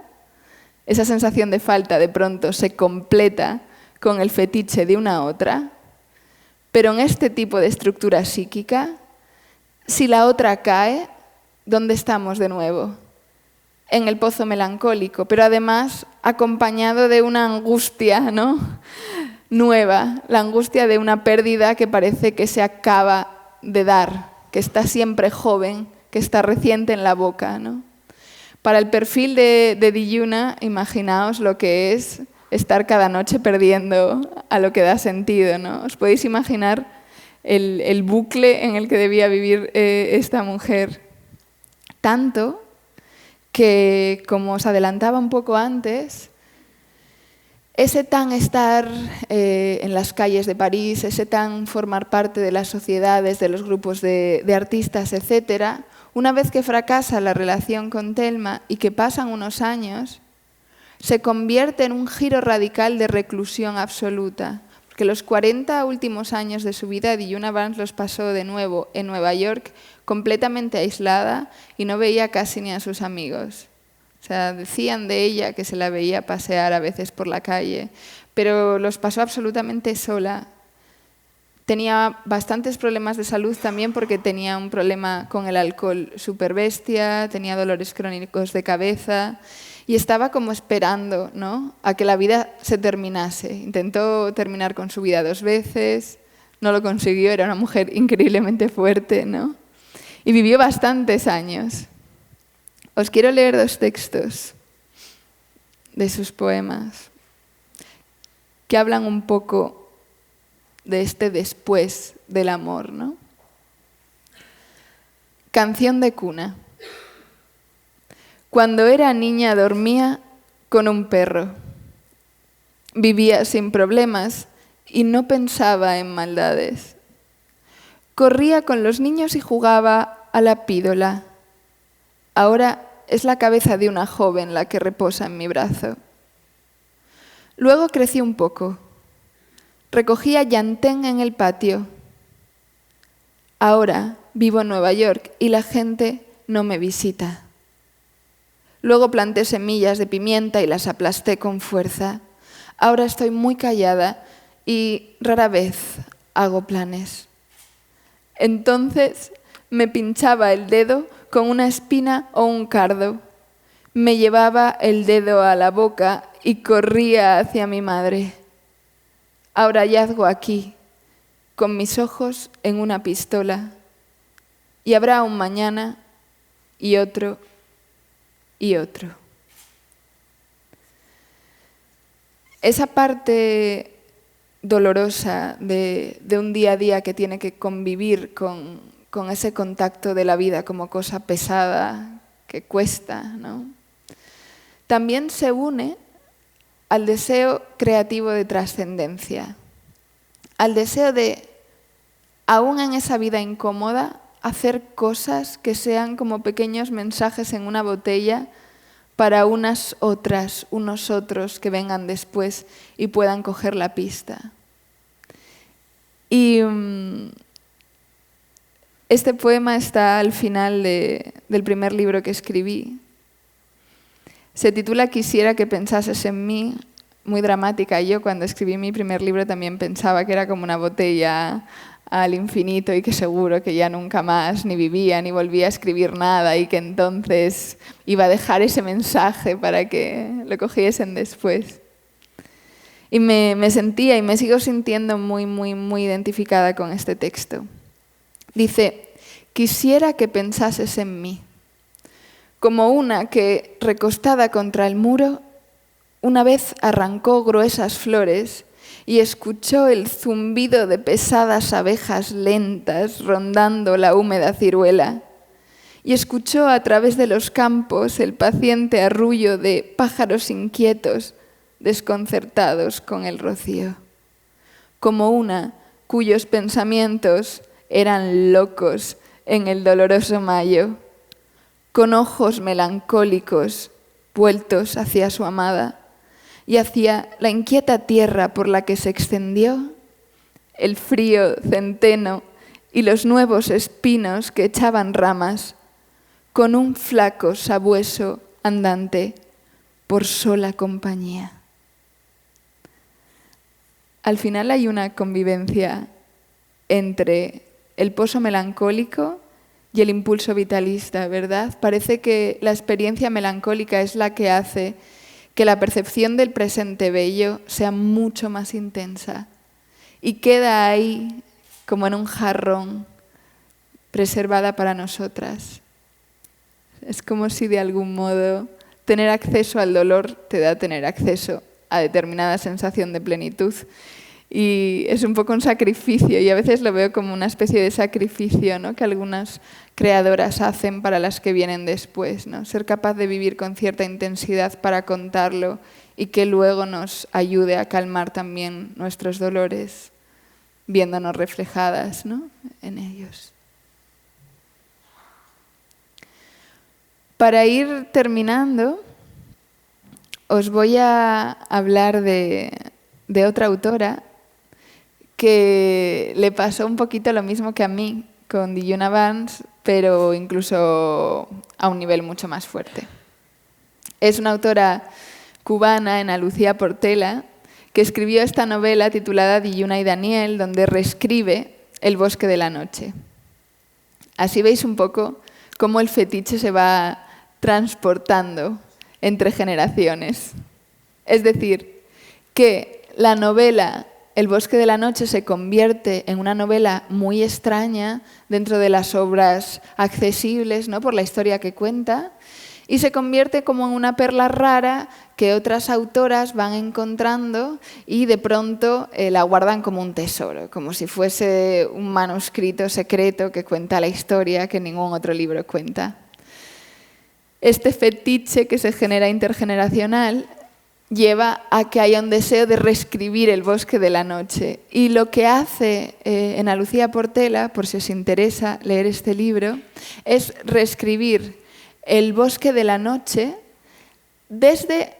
de pronto se completa con el fetiche de una otra, pero en este tipo de estructura psíquica, si la otra cae, ¿dónde estamos de nuevo? En el pozo melancólico, pero además acompañado de una angustia, ¿no? Nueva, la angustia de una pérdida que parece que se acaba de dar, que está siempre joven, que está reciente en la boca, ¿no? Para el perfil de Diyuna, imaginaos lo que es estar cada noche perdiendo a lo que da sentido, ¿no? Os podéis imaginar el bucle en el que debía vivir esta mujer. Tanto que, como os adelantaba un poco antes, ese tan estar en las calles de París, ese tan formar parte de las sociedades, de los grupos de artistas, etc., una vez que fracasa la relación con Thelma y que pasan unos años, se convierte en un giro radical de reclusión absoluta. Porque los 40 últimos años de su vida, Diyuna Barnes los pasó de nuevo en Nueva York, completamente aislada y no veía casi ni a sus amigos. O sea, decían de ella que se la veía pasear a veces por la calle, pero los pasó absolutamente sola. Tenía bastantes problemas de salud también porque tenía un problema con el alcohol súper bestia, tenía dolores crónicos de cabeza y estaba como esperando, ¿no?, a que la vida se terminase. Intentó terminar con su vida 2 veces, no lo consiguió, era una mujer increíblemente fuerte, ¿no? Y vivió bastantes años. Os quiero leer 2 textos de sus poemas que hablan un poco de este después del amor, ¿no? Canción de cuna. Cuando era niña dormía con un perro. Vivía sin problemas y no pensaba en maldades. Corría con los niños y jugaba a la pídola. Ahora es la cabeza de una joven la que reposa en mi brazo. Luego crecí un poco. Recogía llantén en el patio. Ahora vivo en Nueva York y la gente no me visita. Luego planté semillas de pimienta y las aplasté con fuerza. Ahora estoy muy callada y rara vez hago planes. Entonces me pinchaba el dedo con una espina o un cardo. Me llevaba el dedo a la boca y corría hacia mi madre. Ahora yazgo aquí, con mis ojos en una pistola, y habrá un mañana y otro y otro. Esa parte dolorosa de un día a día que tiene que convivir con ese contacto de la vida como cosa pesada, que cuesta, ¿no? También se une al deseo creativo de trascendencia, al deseo de, aún en esa vida incómoda, hacer cosas que sean como pequeños mensajes en una botella para unas otras, unos otros que vengan después y puedan coger la pista. Y este poema está al final del primer libro que escribí. Se titula Quisiera que pensases en mí, muy dramática. Yo cuando escribí mi primer libro también pensaba que era como una botella al infinito y que seguro que ya nunca más ni vivía ni volvía a escribir nada y que entonces iba a dejar ese mensaje para que lo cogiesen después. Y me sentía y me sigo sintiendo muy, muy, muy identificada con este texto. Dice, quisiera que pensases en mí. como una que, recostada contra el muro, una vez arrancó gruesas flores y escuchó el zumbido de pesadas abejas lentas rondando la húmeda ciruela, y escuchó a través de los campos el paciente arrullo de pájaros inquietos, desconcertados con el rocío, como una cuyos pensamientos eran locos en el doloroso mayo, con ojos melancólicos vueltos hacia su amada y hacia la inquieta tierra por la que se extendió el frío centeno y los nuevos espinos que echaban ramas, con un flaco sabueso andante por sola compañía. Al final hay una convivencia entre el pozo melancólico y el impulso vitalista, ¿verdad? Parece que la experiencia melancólica es la que hace que la percepción del presente bello sea mucho más intensa y queda ahí como en un jarrón, preservada para nosotras. Es como si de algún modo tener acceso al dolor te da tener acceso a determinada sensación de plenitud. Y es un poco un sacrificio, y a veces lo veo como una especie de sacrificio, ¿no?, que algunas creadoras hacen para las que vienen después, ¿no? Ser capaz de vivir con cierta intensidad para contarlo y que luego nos ayude a calmar también nuestros dolores, viéndonos reflejadas, ¿no?, en ellos. Para ir terminando, os voy a hablar de otra autora que le pasó un poquito lo mismo que a mí con Djuna Barnes, pero incluso a un nivel mucho más fuerte. Es una autora cubana, Ana Lucía Portela, que escribió esta novela titulada Djuna y Daniel, donde reescribe El bosque de la noche. Así veis un poco cómo el fetiche se va transportando entre generaciones. Es decir, que la novela El bosque de la noche se convierte en una novela muy extraña dentro de las obras accesibles, ¿no?, por la historia que cuenta, y se convierte como en una perla rara que otras autoras van encontrando y de pronto la guardan como un tesoro, como si fuese un manuscrito secreto que cuenta la historia que ningún otro libro cuenta. Este fetiche que se genera intergeneracional lleva a que haya un deseo de reescribir El bosque de la noche. Y lo que hace Ana Lucía Portela, por si os interesa leer este libro, es reescribir El bosque de la noche desde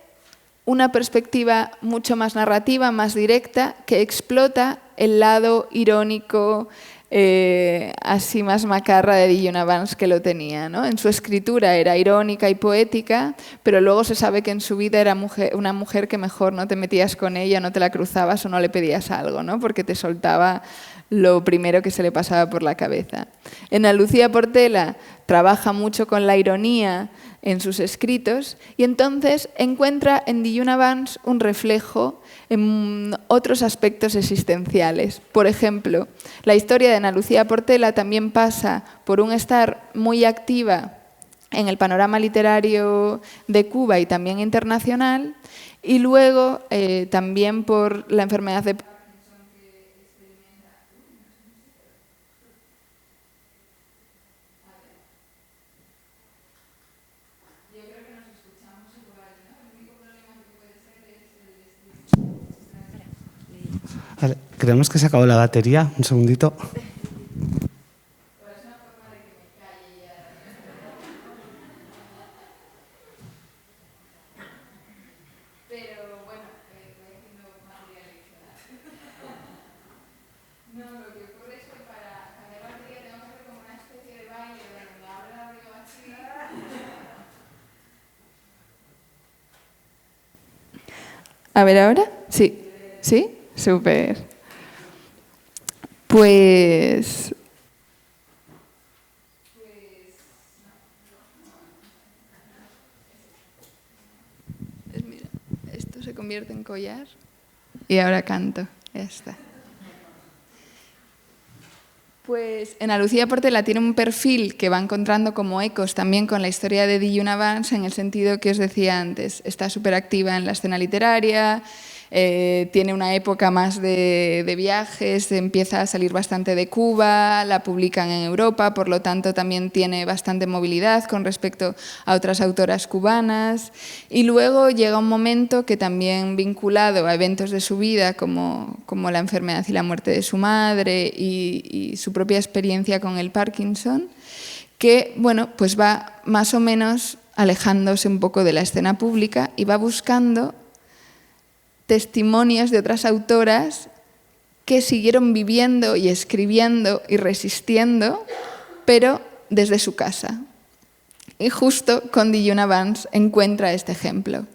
una perspectiva mucho más narrativa, más directa, que explota el lado irónico, así más macarra de Djuna Barnes que lo tenía, ¿no? En su escritura era irónica y poética, pero luego se sabe que en su vida era una mujer que mejor no te metías con ella, no te la cruzabas o no le pedías algo, ¿no?, porque te soltaba lo primero que se le pasaba por la cabeza. Ana Lucía Portela trabaja mucho con la ironía en sus escritos y entonces encuentra en Djuna Barnes un reflejo en otros aspectos existenciales. Por ejemplo, la historia de Ana Lucía Portela también pasa por un estar muy activa en el panorama literario de Cuba y también internacional, y luego también por la enfermedad de Vale, creemos que se acabó la batería. Un segundito. A ver, ¿ahora? Sí. ¿Sí? Súper. Pues mira, esto se convierte en collar y ahora canto. Ya está. Pues Ana Lucía Portela tiene un perfil que va encontrando como ecos también con la historia de Dilluna Vance, en el sentido que os decía antes. Está súper activa en la escena literaria, tiene una época más de viajes, empieza a salir bastante de Cuba, la publican en Europa, por lo tanto también tiene bastante movilidad con respecto a otras autoras cubanas. Y luego llega un momento que también vinculado a eventos de su vida, como la enfermedad y la muerte de su madre y su propia experiencia con el Parkinson, que bueno, pues va más o menos alejándose un poco de la escena pública y va buscando testimonios de otras autoras que siguieron viviendo y escribiendo y resistiendo, pero desde su casa. Y justo con Dilluna Vance encuentra este ejemplo.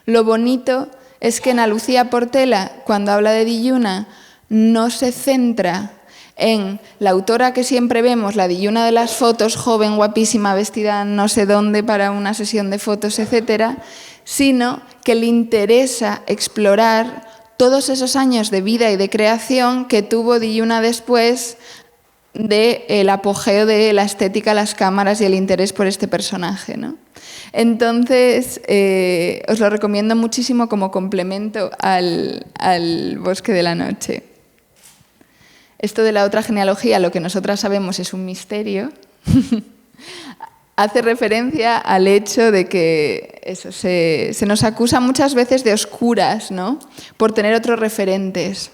Lo bonito es que Ana Lucía Portela, cuando habla de Dilluna, no se centra en la autora que siempre vemos, la Dilluna de las fotos, joven, guapísima, vestida no sé dónde para una sesión de fotos, etcétera, sino que le interesa explorar todos esos años de vida y de creación que tuvo Dilluna después del apogeo de la estética, las cámaras y el interés por este personaje, ¿no? Entonces, os lo recomiendo muchísimo como complemento al Bosque de la Noche. Esto de la otra genealogía, lo que nosotras sabemos es un misterio. Hace referencia al hecho de que eso, se nos acusa muchas veces de oscuras, ¿no? Por tener otros referentes.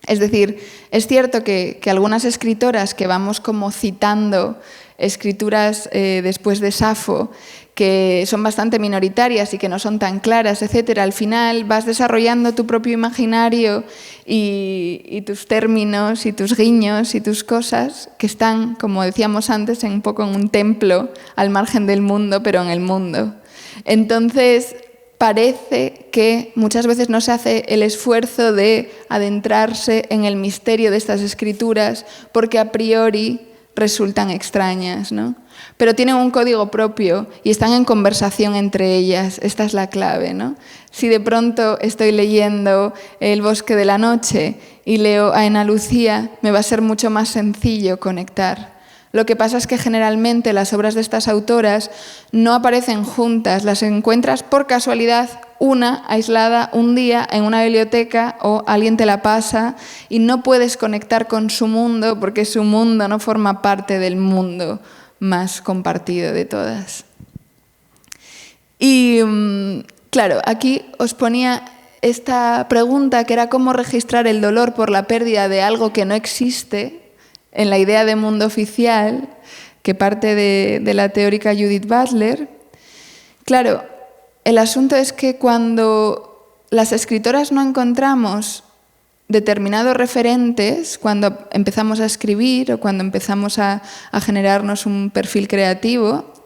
Es decir, es cierto que algunas escritoras que vamos como citando escrituras después de Safo, que son bastante minoritarias y que no son tan claras, etcétera, al final vas desarrollando tu propio imaginario y tus términos y tus guiños y tus cosas que están, como decíamos antes, un poco en un templo al margen del mundo, pero en el mundo. Entonces, parece que muchas veces no se hace el esfuerzo de adentrarse en el misterio de estas escrituras porque a priori resultan extrañas, ¿no? Pero tienen un código propio y están en conversación entre ellas. Esta es la clave, ¿no? Si de pronto estoy leyendo El Bosque de la Noche y leo a Ana Lucía, me va a ser mucho más sencillo conectar. Lo que pasa es que generalmente las obras de estas autoras no aparecen juntas, las encuentras por casualidad, una aislada un día en una biblioteca o alguien te la pasa y no puedes conectar con su mundo porque su mundo no forma parte del mundo más compartido de todas. Y claro, aquí os ponía esta pregunta que era cómo registrar el dolor por la pérdida de algo que no existe en la idea de mundo oficial, que parte de la teórica Judith Butler. Claro, el asunto es que cuando las escritoras no encontramos determinados referentes, cuando empezamos a escribir o cuando empezamos a generarnos un perfil creativo,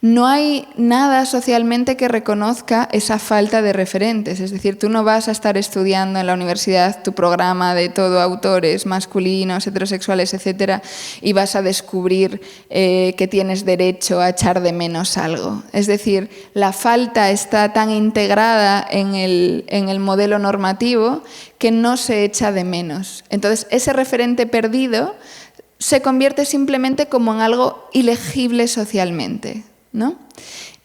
no hay nada socialmente que reconozca esa falta de referentes. Es decir, tú no vas a estar estudiando en la universidad tu programa de todo autores masculinos, heterosexuales, etcétera, y vas a descubrir que tienes derecho a echar de menos algo. Es decir, la falta está tan integrada en el modelo normativo que no se echa de menos. Entonces, ese referente perdido se convierte simplemente como en algo ilegible socialmente, ¿no?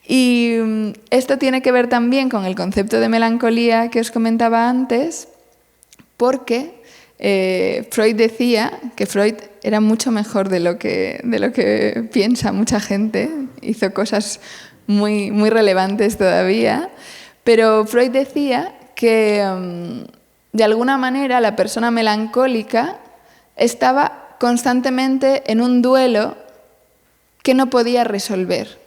Y esto tiene que ver también con el concepto de melancolía que os comentaba antes, porque Freud decía que Freud era mucho mejor de lo que piensa mucha gente, hizo cosas muy, muy relevantes todavía, pero Freud decía que de alguna manera la persona melancólica estaba constantemente en un duelo que no podía resolver.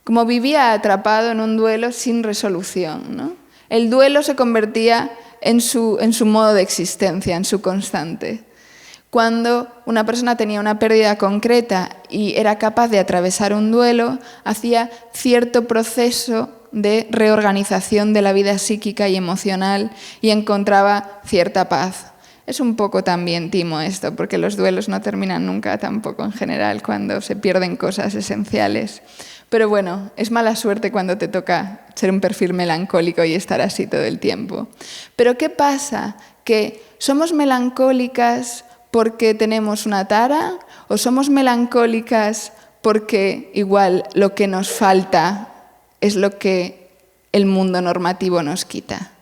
Como vivía atrapado en un duelo sin resolución, ¿no? El duelo se convertía en su modo de existencia, en su constante. Cuando una persona tenía una pérdida concreta y era capaz de atravesar un duelo, hacía cierto proceso de reorganización de la vida psíquica y emocional y encontraba cierta paz. Es un poco también timo esto, porque los duelos no terminan nunca tampoco en general cuando se pierden cosas esenciales. Pero bueno, es mala suerte cuando te toca ser un perfil melancólico y estar así todo el tiempo. Pero ¿qué pasa? Que somos melancólicas porque tenemos una tara o somos melancólicas porque igual lo que nos falta es lo que el mundo normativo nos quita,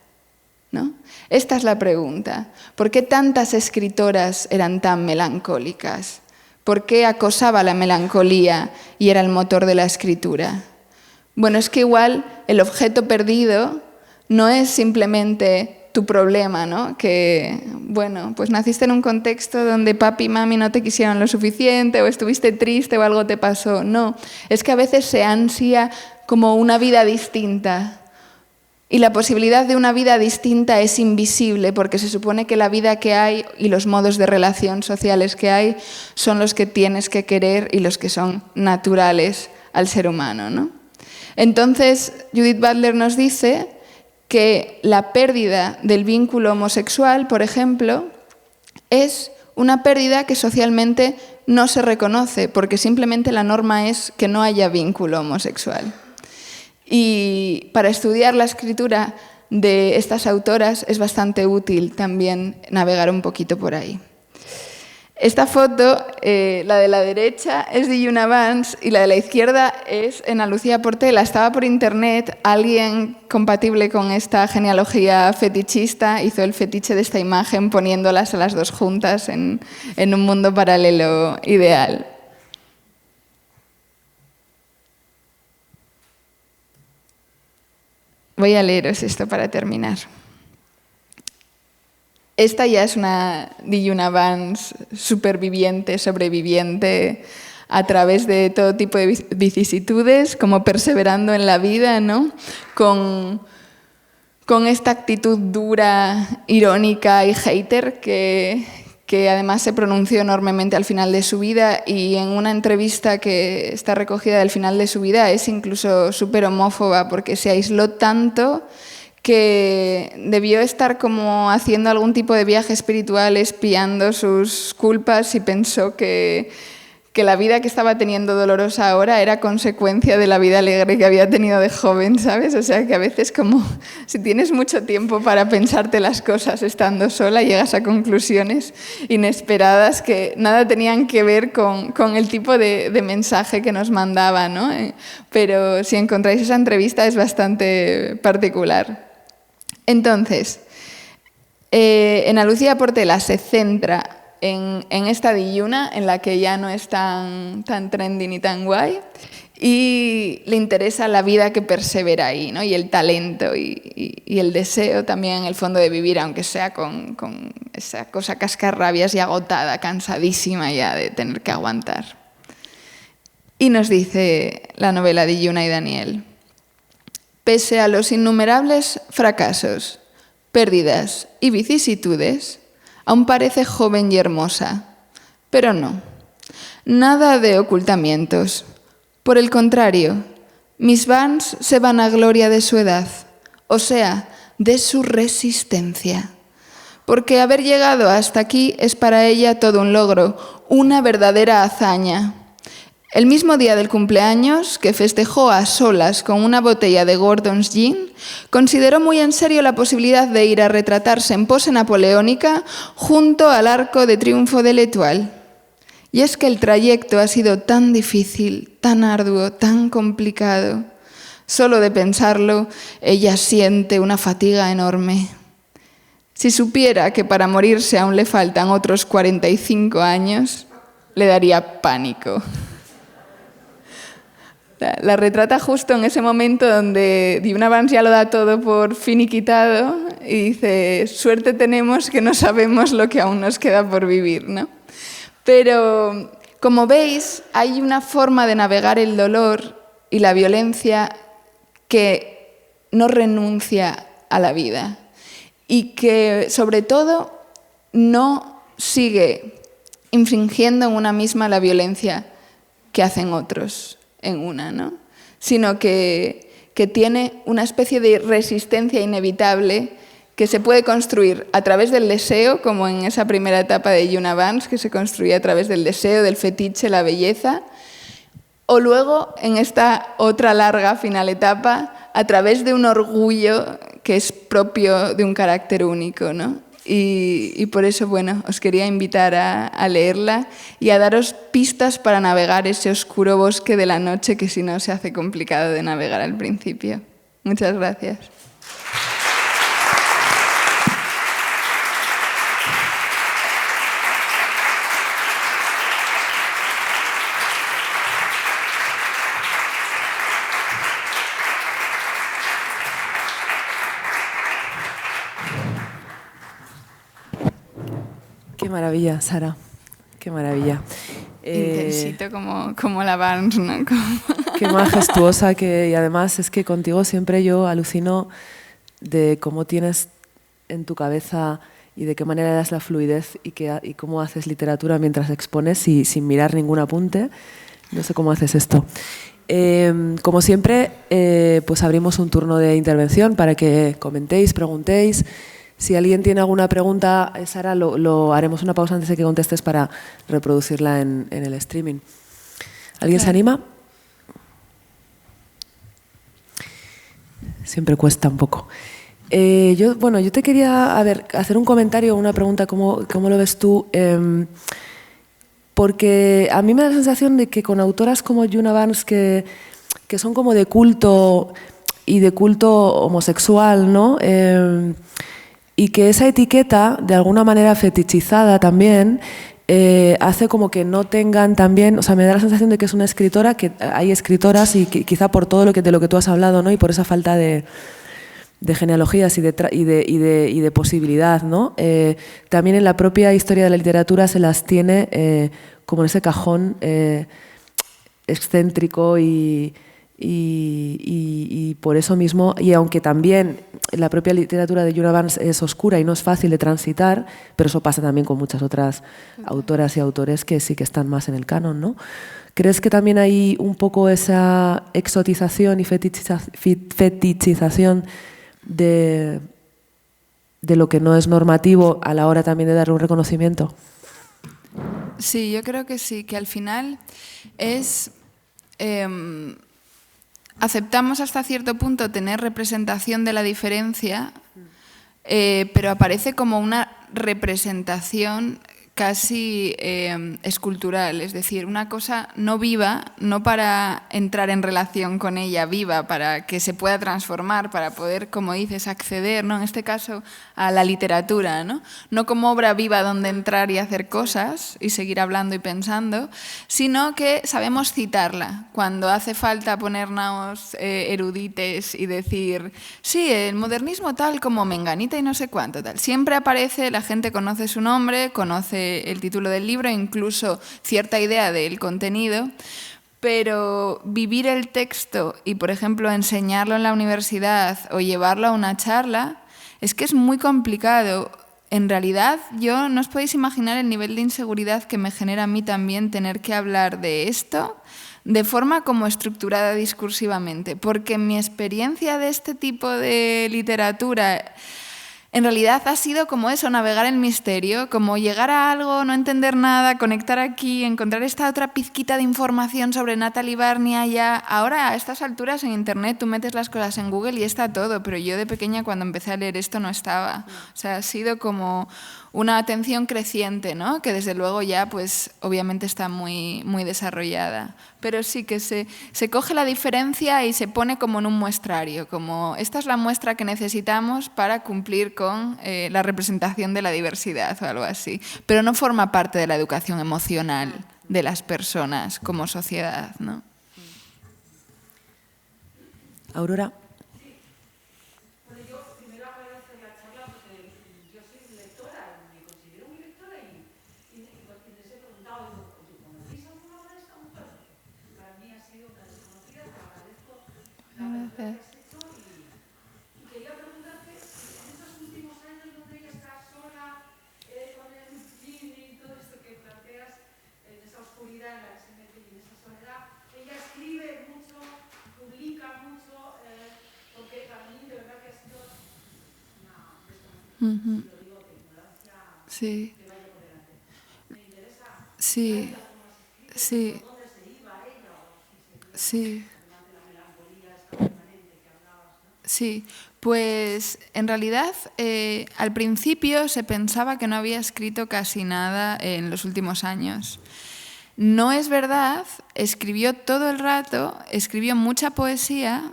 ¿no? Esta es la pregunta. ¿Por qué tantas escritoras eran tan melancólicas? ¿Por qué acosaba la melancolía y era el motor de la escritura? Bueno, es que igual el objeto perdido no es simplemente tu problema, ¿no? Que, bueno, pues naciste en un contexto donde papi y mami no te quisieron lo suficiente o estuviste triste o algo te pasó. No, es que a veces se ansía como una vida distinta. Y la posibilidad de una vida distinta es invisible porque se supone que la vida que hay y los modos de relación sociales que hay son los que tienes que querer y los que son naturales al ser humano, ¿no? Entonces, Judith Butler nos dice que la pérdida del vínculo homosexual, por ejemplo, es una pérdida que socialmente no se reconoce porque simplemente la norma es que no haya vínculo homosexual. Y para estudiar la escritura de estas autoras es bastante útil también navegar un poquito por ahí. Esta foto, la de la derecha, es de Juna Vance y la de la izquierda es Ana Lucía Portela. Estaba por internet, alguien compatible con esta genealogía fetichista hizo el fetiche de esta imagen poniéndolas a las dos juntas en un mundo paralelo ideal. Voy a leeros esto para terminar. Esta ya es una Juna Vance superviviente, sobreviviente a través de todo tipo de vicisitudes, como perseverando en la vida, ¿no? Con esta actitud dura, irónica y hater que además se pronunció enormemente al final de su vida y en una entrevista que está recogida del final de su vida es incluso súper homófoba porque se aisló tanto que debió estar como haciendo algún tipo de viaje espiritual espiando sus culpas y pensó que la vida que estaba teniendo dolorosa ahora era consecuencia de la vida alegre que había tenido de joven, ¿sabes? O sea que a veces como si tienes mucho tiempo para pensarte las cosas estando sola, llegas a conclusiones inesperadas que nada tenían que ver con el tipo de mensaje que nos mandaba, ¿no? Pero si encontráis esa entrevista es bastante particular. Entonces, Ana Lucía Portela se centra en esta Juna, en la que ya no es tan trendy ni tan guay, y le interesa la vida que persevera ahí, ¿no? Y el talento y el deseo también, en el fondo, de vivir, aunque sea con esa cosa cascarrabias y agotada, cansadísima ya de tener que aguantar. Y nos dice la novela de Juna y Daniel: pese a los innumerables fracasos, pérdidas y vicisitudes, aún parece joven y hermosa, pero no, nada de ocultamientos. Por el contrario, Miss Vance se vanagloria de su edad, o sea, de su resistencia, porque haber llegado hasta aquí es para ella todo un logro, una verdadera hazaña. El mismo día del cumpleaños, que festejó a solas con una botella de Gordon's Gin, consideró muy en serio la posibilidad de ir a retratarse en pose napoleónica junto al Arco de Triunfo de l'Étoile. Y es que el trayecto ha sido tan difícil, tan arduo, tan complicado. Solo de pensarlo, ella siente una fatiga enorme. Si supiera que para morirse aún le faltan otros 45 años, le daría pánico. La retrata justo en ese momento donde Juna Vance ya lo da todo por finiquitado y dice, suerte tenemos que no sabemos lo que aún nos queda por vivir, ¿no? Pero, como veis, hay una forma de navegar el dolor y la violencia que no renuncia a la vida y que, sobre todo, no sigue infringiendo en una misma la violencia que hacen otros en una, ¿no? Sino que tiene una especie de resistencia inevitable que se puede construir a través del deseo, como en esa primera etapa de Juna Vance, que se construía a través del deseo, del fetiche, la belleza, o luego en esta otra larga final etapa, a través de un orgullo que es propio de un carácter único, ¿no? y por eso, bueno, os quería invitar a leerla y a daros pistas para navegar ese oscuro bosque de la noche que si no se hace complicado de navegar al principio. Muchas gracias. Qué maravilla, Sara. Qué maravilla. Intensito como la Barnes, ¿no? Qué majestuosa y además es que contigo siempre yo alucino de cómo tienes en tu cabeza y de qué manera das la fluidez y cómo haces literatura mientras expones y sin mirar ningún apunte. No sé cómo haces esto. Como siempre, pues abrimos un turno de intervención para que comentéis, preguntéis. Si alguien tiene alguna pregunta, Sara, lo haremos una pausa antes de que contestes para reproducirla en el streaming. ¿Alguien se anima? Siempre cuesta un poco. Yo te quería hacer un comentario, una pregunta, ¿cómo lo ves tú? Porque a mí me da la sensación de que con autoras como Juna Barnes, que son como de culto y de culto homosexual, ¿no? Y que esa etiqueta, de alguna manera fetichizada también, hace como que no tengan también, o sea, me da la sensación de que es una escritora, que hay escritoras y que, quizá por todo de lo que tú has hablado, ¿no? Y por esa falta de genealogías y de posibilidad, ¿no? También en la propia historia de la literatura se las tiene como en ese cajón excéntrico y por eso mismo, y aunque también la propia literatura de Juna Barnes es oscura y no es fácil de transitar, pero eso pasa también con muchas otras autoras y autores que sí que están más en el canon, ¿no? ¿Crees que también hay un poco esa exotización y fetichización de lo que no es normativo a la hora también de darle un reconocimiento? Sí, yo creo que sí, que al final es... aceptamos hasta cierto punto tener representación de la diferencia, pero aparece como una representación casi escultural, es decir, una cosa no viva, no para entrar en relación con ella, viva, para que se pueda transformar, para poder, como dices, acceder, ¿no? En este caso, a la literatura, ¿no? No como obra viva donde entrar y hacer cosas y seguir hablando y pensando, sino que sabemos citarla cuando hace falta ponernos erudites y decir, sí, el modernismo tal como menganita y no sé cuánto, tal. Siempre aparece, la gente conoce su nombre, conoce el título del libro, incluso cierta idea del contenido, pero vivir el texto y, por ejemplo, enseñarlo en la universidad o llevarlo a una charla, es que es muy complicado. En realidad, yo no os podéis imaginar el nivel de inseguridad que me genera a mí también tener que hablar de esto de forma como estructurada discursivamente, porque mi experiencia de este tipo de literatura en realidad ha sido como eso, navegar el misterio, como llegar a algo, no entender nada, conectar aquí, encontrar esta otra pizquita de información sobre Natalie Barney allá. Ahora, a estas alturas en Internet, tú metes las cosas en Google y está todo, pero yo de pequeña cuando empecé a leer esto no estaba. O sea, ha sido como una atención creciente, ¿no? Que desde luego ya, pues, obviamente está muy, muy desarrollada. Pero sí que se coge la diferencia y se pone como en un muestrario, como esta es la muestra que necesitamos para cumplir con la representación de la diversidad o algo así. Pero no forma parte de la educación emocional de las personas como sociedad, ¿no? Aurora. Gracias. Y quería preguntarte, en estos últimos años donde ella está sola, con el living, todo esto que planteas, en esa oscuridad en la que se mete y en esa soledad, ella escribe mucho, publica mucho, porque para mí de verdad que ha sido una desconocimiento, lo digo que ignorancia Sí. que vaya por delante. Me interesa Sí. Sí. dónde se iba ella o si se Sí. Sí, pues en realidad al principio se pensaba que no había escrito casi nada en los últimos años. No es verdad, escribió todo el rato, escribió mucha poesía,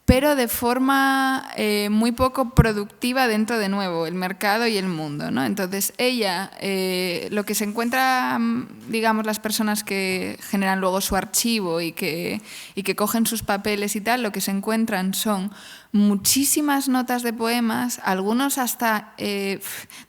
pero de forma muy poco productiva dentro, de nuevo, el mercado y el mundo, ¿no? Entonces, ella, lo que se encuentra, digamos, las personas que generan luego su archivo y que cogen sus papeles y tal, lo que se encuentran son muchísimas notas de poemas, algunos hasta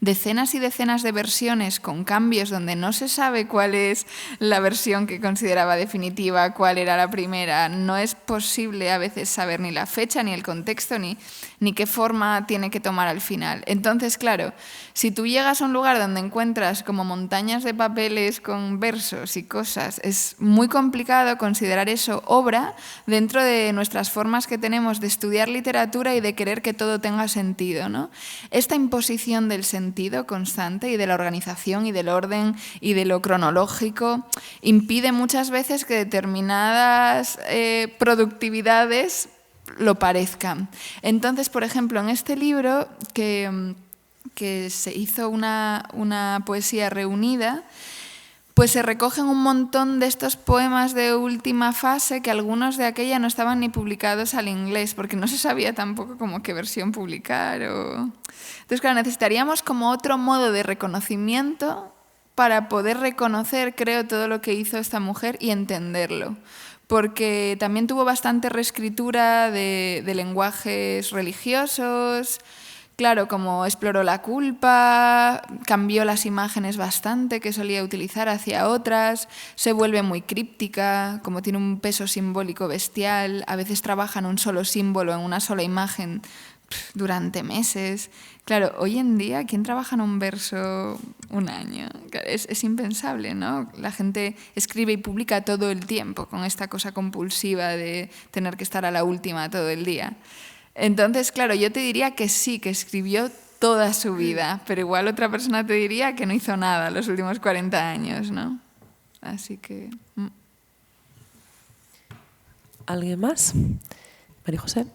decenas y decenas de versiones con cambios donde no se sabe cuál es la versión que consideraba definitiva, cuál era la primera. No es posible a veces saber ni la fecha, ni el contexto, ni qué forma tiene que tomar al final. Entonces, claro, si tú llegas a un lugar donde encuentras como montañas de papeles con versos y cosas, es muy complicado considerar eso obra dentro de nuestras formas que tenemos de estudiar literatura y de querer que todo tenga sentido, ¿no? Esta imposición del sentido constante y de la organización y del orden y de lo cronológico impide muchas veces que determinadas productividades lo parezcan. Entonces, por ejemplo, en este libro que se hizo una poesía reunida, pues se recogen un montón de estos poemas de última fase que algunos de aquella no estaban ni publicados al inglés porque no se sabía tampoco como qué versión publicar. Entonces, claro, necesitaríamos como otro modo de reconocimiento para poder reconocer, creo, todo lo que hizo esta mujer y entenderlo. Porque también tuvo bastante reescritura de lenguajes religiosos. Claro, como exploró la culpa, cambió las imágenes bastante que solía utilizar hacia otras, se vuelve muy críptica, como tiene un peso simbólico bestial, a veces trabaja en un solo símbolo, en una sola imagen durante meses. Claro, hoy en día, ¿quién trabaja en un verso un año? Es impensable, ¿no? La gente escribe y publica todo el tiempo con esta cosa compulsiva de tener que estar a la última todo el día. Entonces, claro, yo te diría que sí, que escribió toda su vida, pero igual otra persona te diría que no hizo nada los últimos 40 años, ¿no? Así que... ¿Alguien más? María José.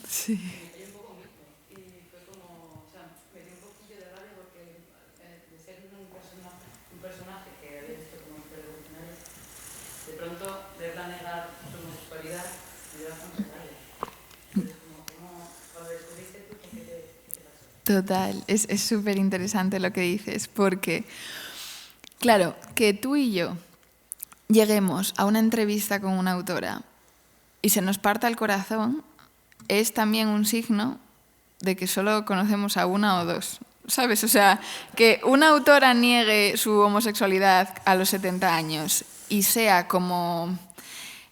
Sí. Me un poco mito y fue como, o sea, me dio un poquillo de rabia porque de ser un personaje que había visto como revolucionario, de pronto verla negar su homosexualidad me dio bastante rabia. Entonces, cuando descubriste tú, ¿qué te pasó? Total, es súper interesante lo que dices, porque, claro, que tú y yo lleguemos a una entrevista con una autora y se nos parta el corazón, es también un signo de que solo conocemos a una o dos, ¿sabes? O sea, que una autora niegue su homosexualidad a los 70 años y sea como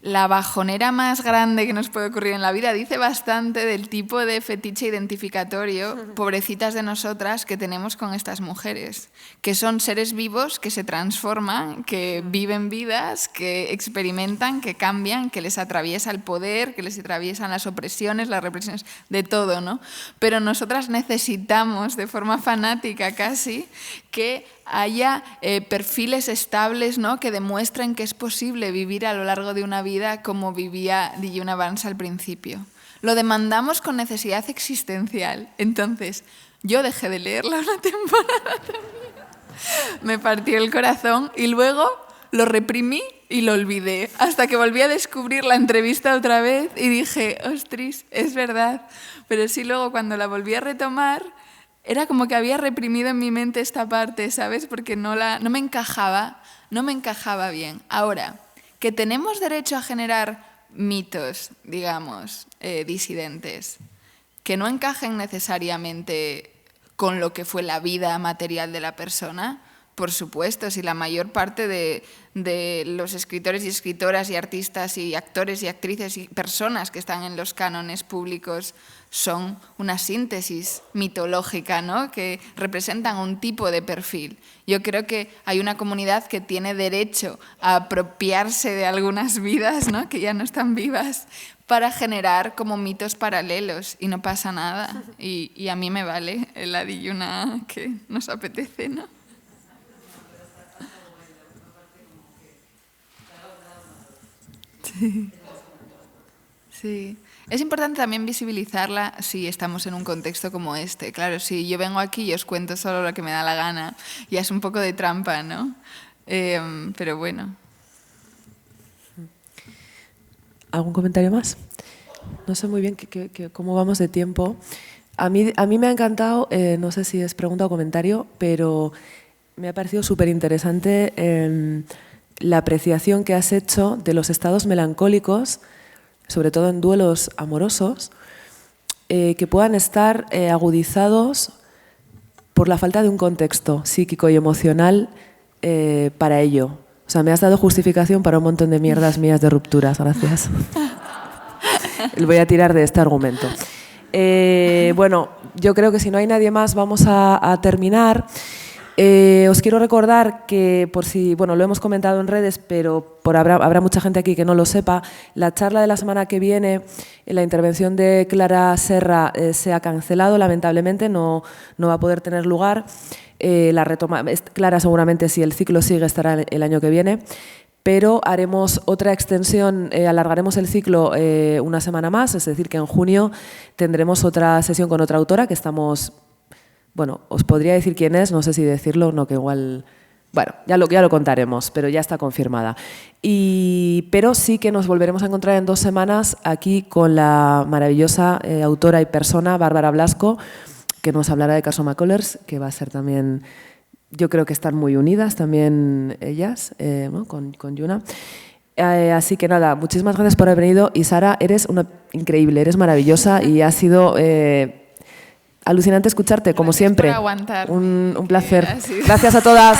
la bajonera más grande que nos puede ocurrir en la vida, dice bastante del tipo de fetiche identificatorio, pobrecitas de nosotras, que tenemos con estas mujeres, que son seres vivos que se transforman, que viven vidas, que experimentan, que cambian, que les atraviesa el poder, que les atraviesan las opresiones, las represiones, de todo, ¿no? Pero nosotras necesitamos, de forma fanática casi, que haya perfiles estables, ¿no?, que demuestren que es posible vivir a lo largo de una vida como vivía Diyuna Vance al principio. Lo demandamos con necesidad existencial. Entonces, yo dejé de leerla una temporada también. Me partió el corazón y luego lo reprimí y lo olvidé. Hasta que volví a descubrir la entrevista otra vez y dije, ostras, es verdad. Pero sí, luego cuando la volví a retomar, era como que había reprimido en mi mente esta parte, ¿sabes? Porque no me encajaba bien. Ahora, que tenemos derecho a generar mitos, digamos, disidentes, que no encajen necesariamente con lo que fue la vida material de la persona, Por supuesto, si la mayor parte de los escritores y escritoras y artistas y actores y actrices y personas que están en los cánones públicos son una síntesis mitológica, ¿no? Que representan un tipo de perfil. Yo creo que hay una comunidad que tiene derecho a apropiarse de algunas vidas, ¿no? Que ya no están vivas, para generar como mitos paralelos, y no pasa nada. Y a mí me vale el adiyuna que nos apetece, ¿no? Sí. Sí. Es importante también visibilizarla si estamos en un contexto como este. Claro, si yo vengo aquí y os cuento solo lo que me da la gana, ya es un poco de trampa, ¿no? Pero bueno. ¿Algún comentario más? No sé muy bien cómo vamos de tiempo. A mí me ha encantado, no sé si es pregunta o comentario, pero me ha parecido súper interesante la apreciación que has hecho de los estados melancólicos, sobre todo en duelos amorosos, que puedan estar agudizados por la falta de un contexto psíquico y emocional para ello. O sea, me has dado justificación para un montón de mierdas mías de rupturas, gracias. Voy a tirar de este argumento. Bueno, yo creo que si no hay nadie más vamos a terminar. Os quiero recordar que, por si, bueno, lo hemos comentado en redes, pero habrá mucha gente aquí que no lo sepa, la charla de la semana que viene, la intervención de Clara Serra se ha cancelado, lamentablemente, no va a poder tener lugar. La retoma, Clara seguramente, si el ciclo sigue, estará el año que viene, pero haremos otra extensión, alargaremos el ciclo una semana más, es decir, que en junio tendremos otra sesión con otra autora que estamos... Bueno, os podría decir quién es, no sé si decirlo, no, que igual... Bueno, ya lo contaremos, pero ya está confirmada. Pero sí que nos volveremos a encontrar en 2 semanas aquí con la maravillosa autora y persona Bárbara Blasco, que nos hablará de Caso McCullers, que va a ser también... Yo creo que están muy unidas también ellas, ¿no? con Yuna. Así que nada, muchísimas gracias por haber venido. Y Sara, eres increíble, eres maravillosa y ha sido... alucinante escucharte, como siempre. Gracias por aguantar. Un placer. Gracias a todas.